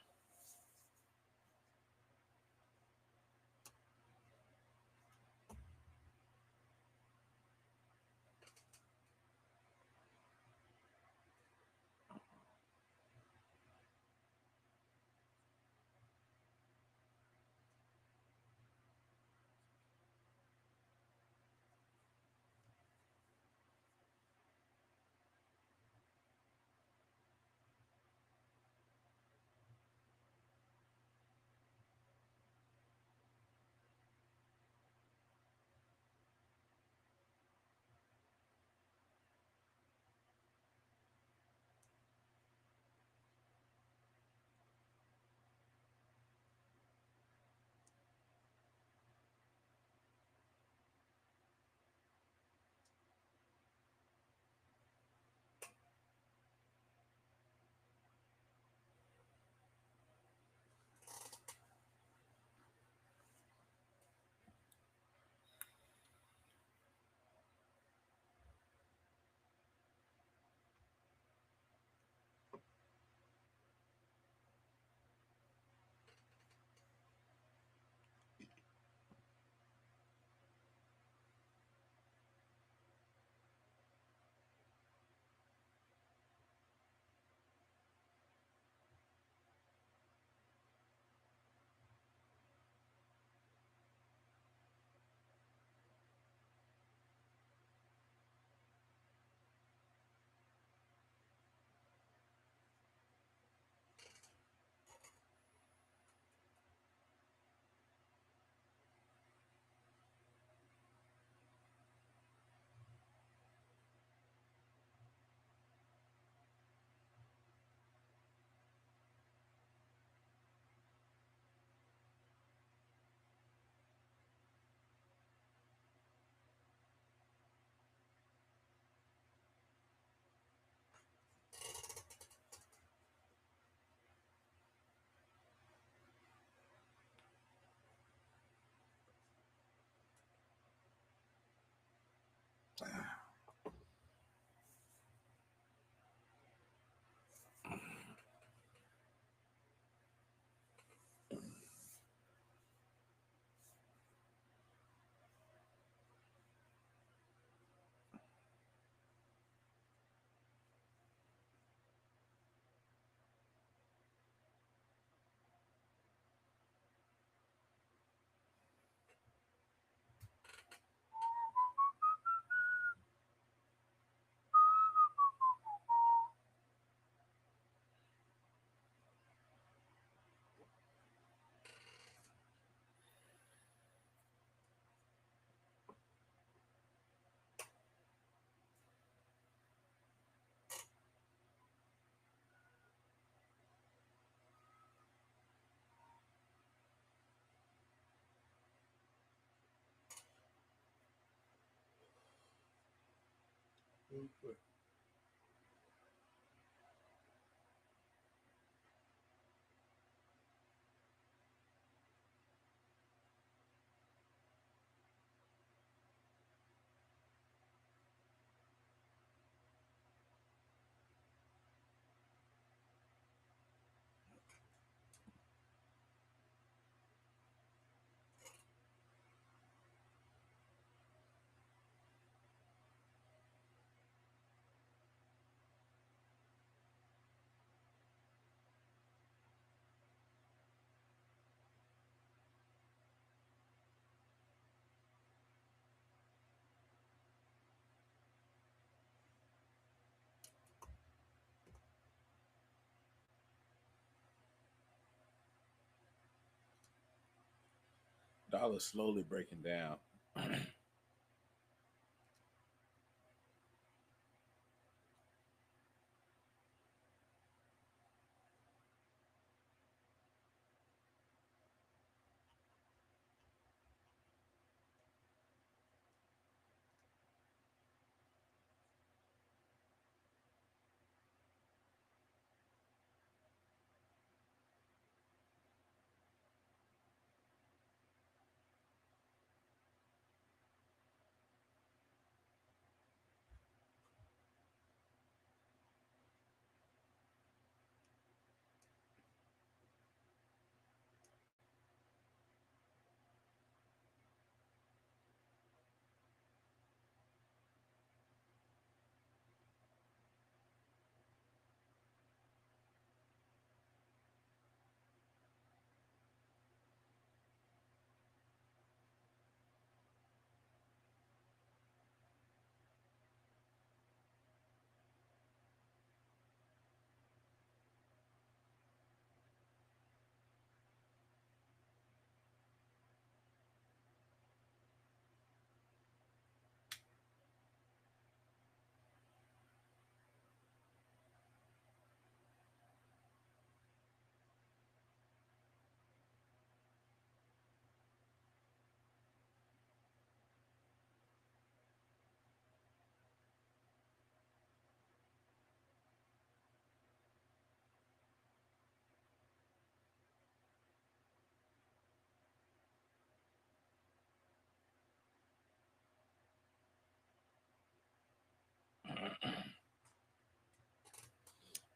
Dollar slowly breaking down.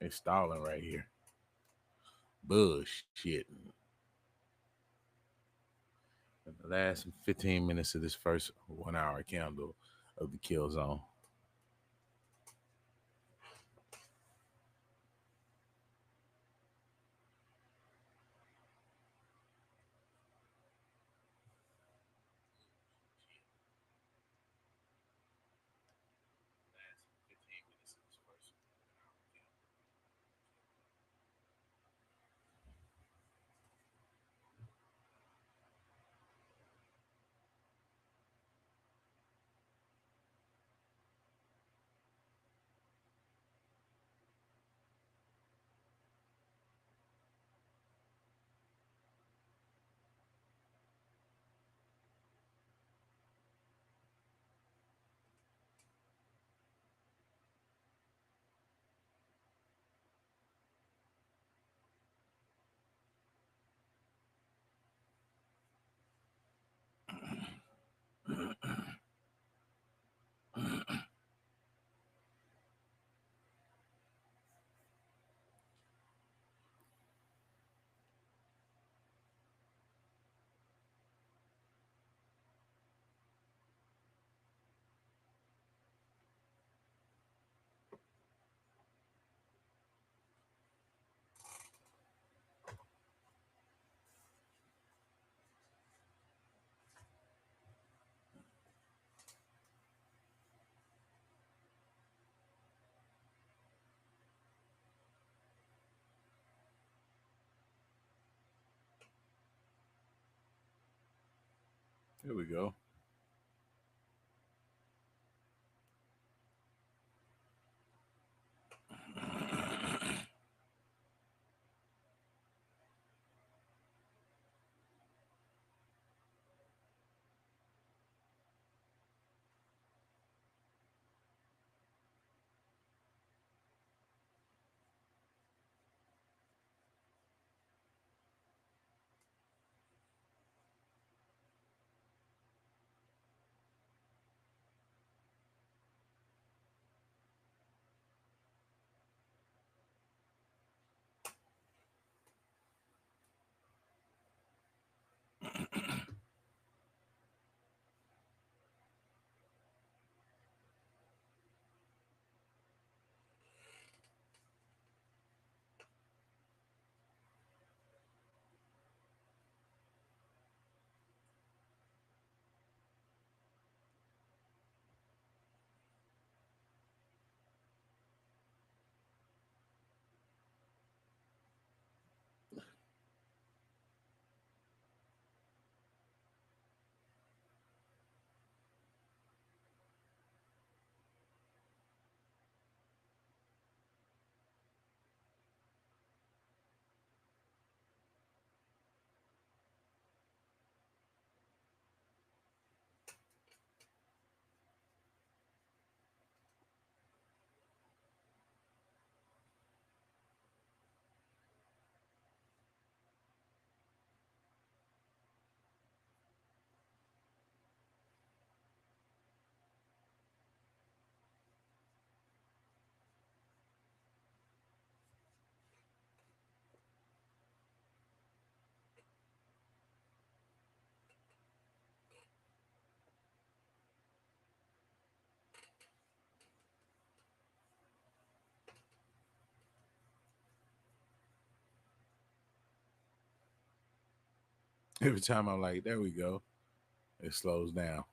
It's stalling right here. Bullshit. In the last 15 minutes of this first 1 hour candle of the kill zone. Here we go. Every time I'm like, there we go, it slows down.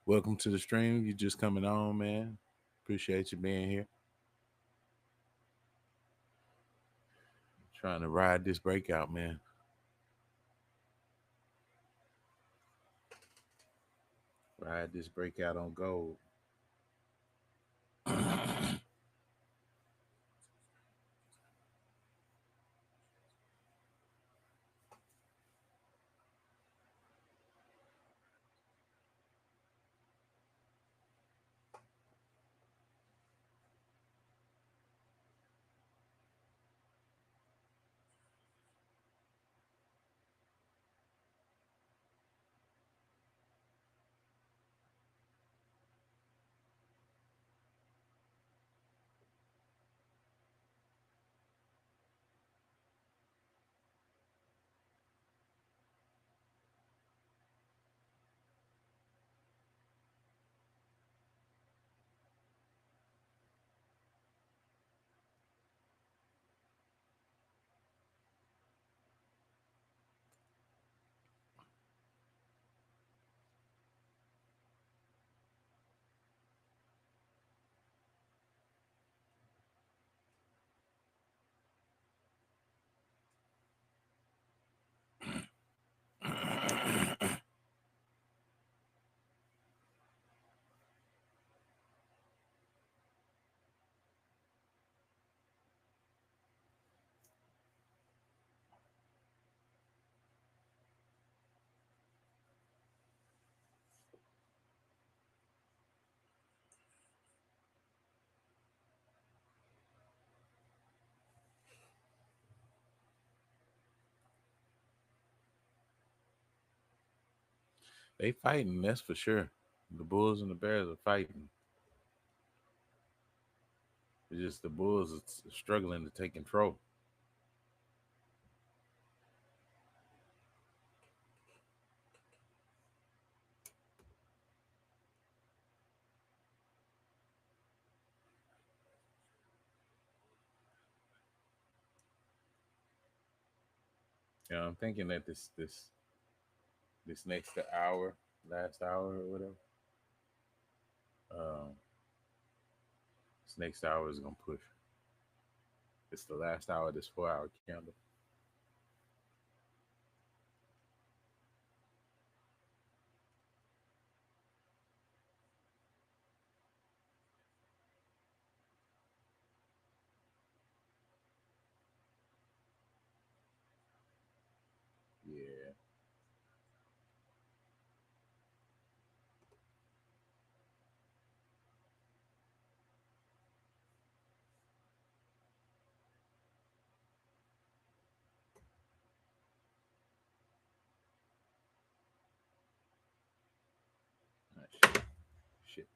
Welcome to the stream. You just coming on, man. Appreciate you being here. Trying to ride this breakout, man. Ride this breakout on gold. They fighting, that's for sure. The Bulls and the Bears are fighting. It's just the Bulls are struggling to take control. You know, I'm thinking that this next hour, last hour or whatever, um, this next hour is gonna push. It's the last hour of this 4 hour candle. Yeah. Ah, shit. Shit.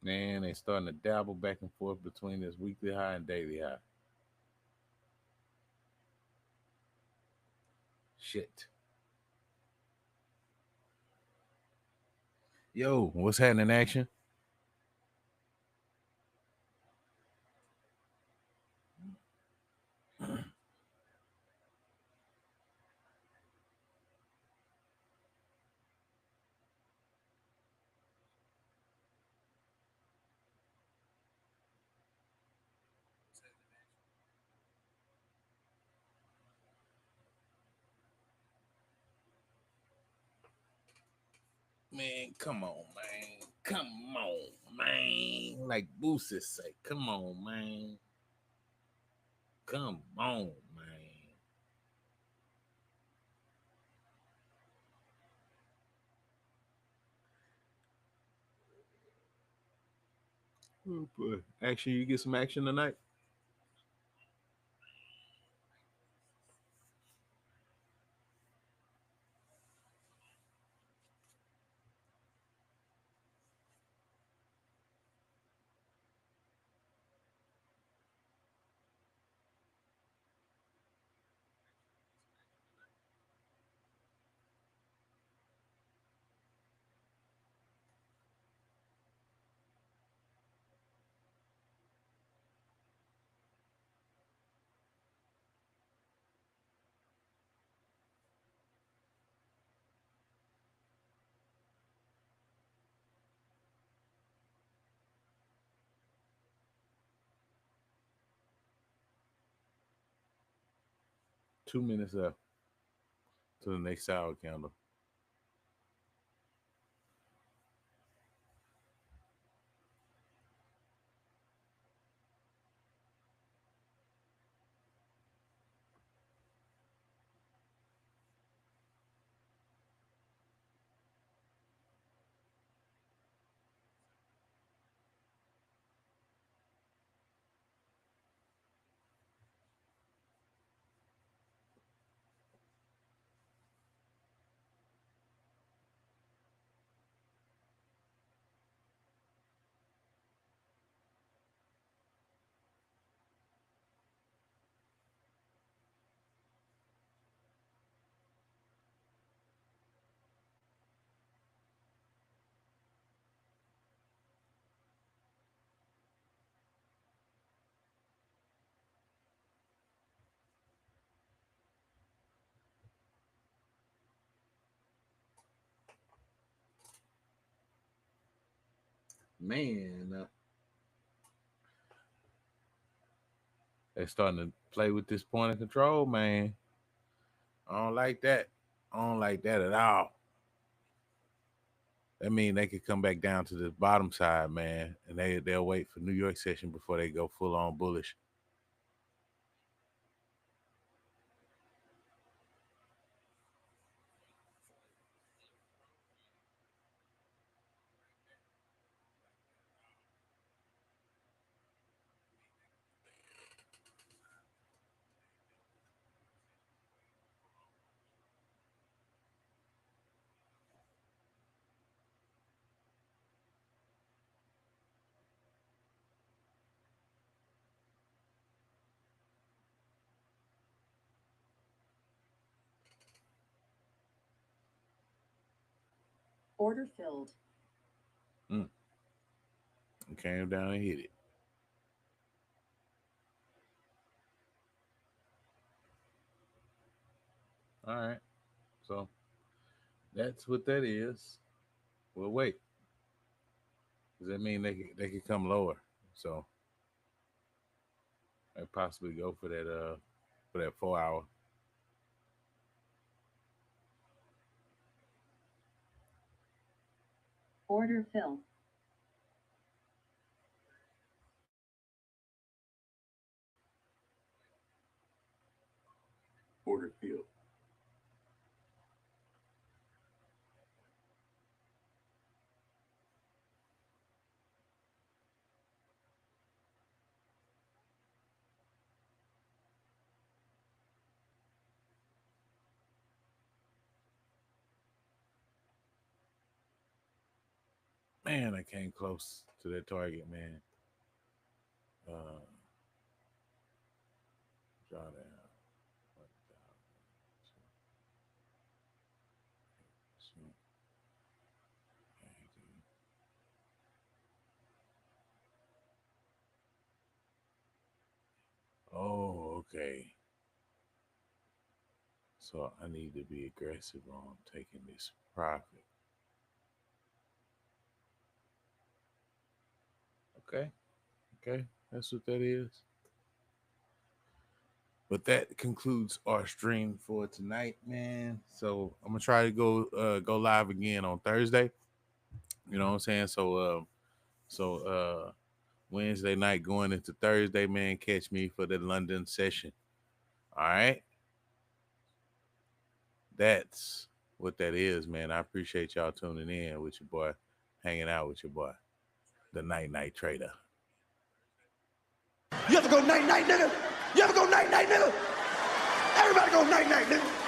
Man, they starting to dabble back and forth between this weekly high and daily high. Shit. Yo, what's happening, action? Man, come on, man. Come on, man. Like Boosie say, come on, man. Come on, man. Oh, boy. Action, you get some action tonight? 2 minutes up to the next hour candle. Man, they're starting to play with this point of control, man. I don't like that. I don't like that at all. That mean they could come back down to the bottom side, man, and they'll wait for New York session before they go full on bullish. Order filled. Mm. And came down and hit it. All right. So that's what that is. Well, wait. Does that mean they could come lower? So they possibly go for that 4 hour. Order fill. Order field. Man, I came close. to that target, man. Uh, drawdown. Oh, okay. So I need to be aggressive on taking this profit. Okay. Okay. That's what that is. But that concludes our stream for tonight, man. So I'm gonna try to go live again on Thursday. You know what I'm saying? So Wednesday night going into Thursday, man, catch me for the London session. All right. That's what that is, man. I appreciate y'all tuning in with your boy, hanging out with your boy, the night trader. You ever go night night, nigga? You ever go night night, nigga? Everybody go night night, nigga.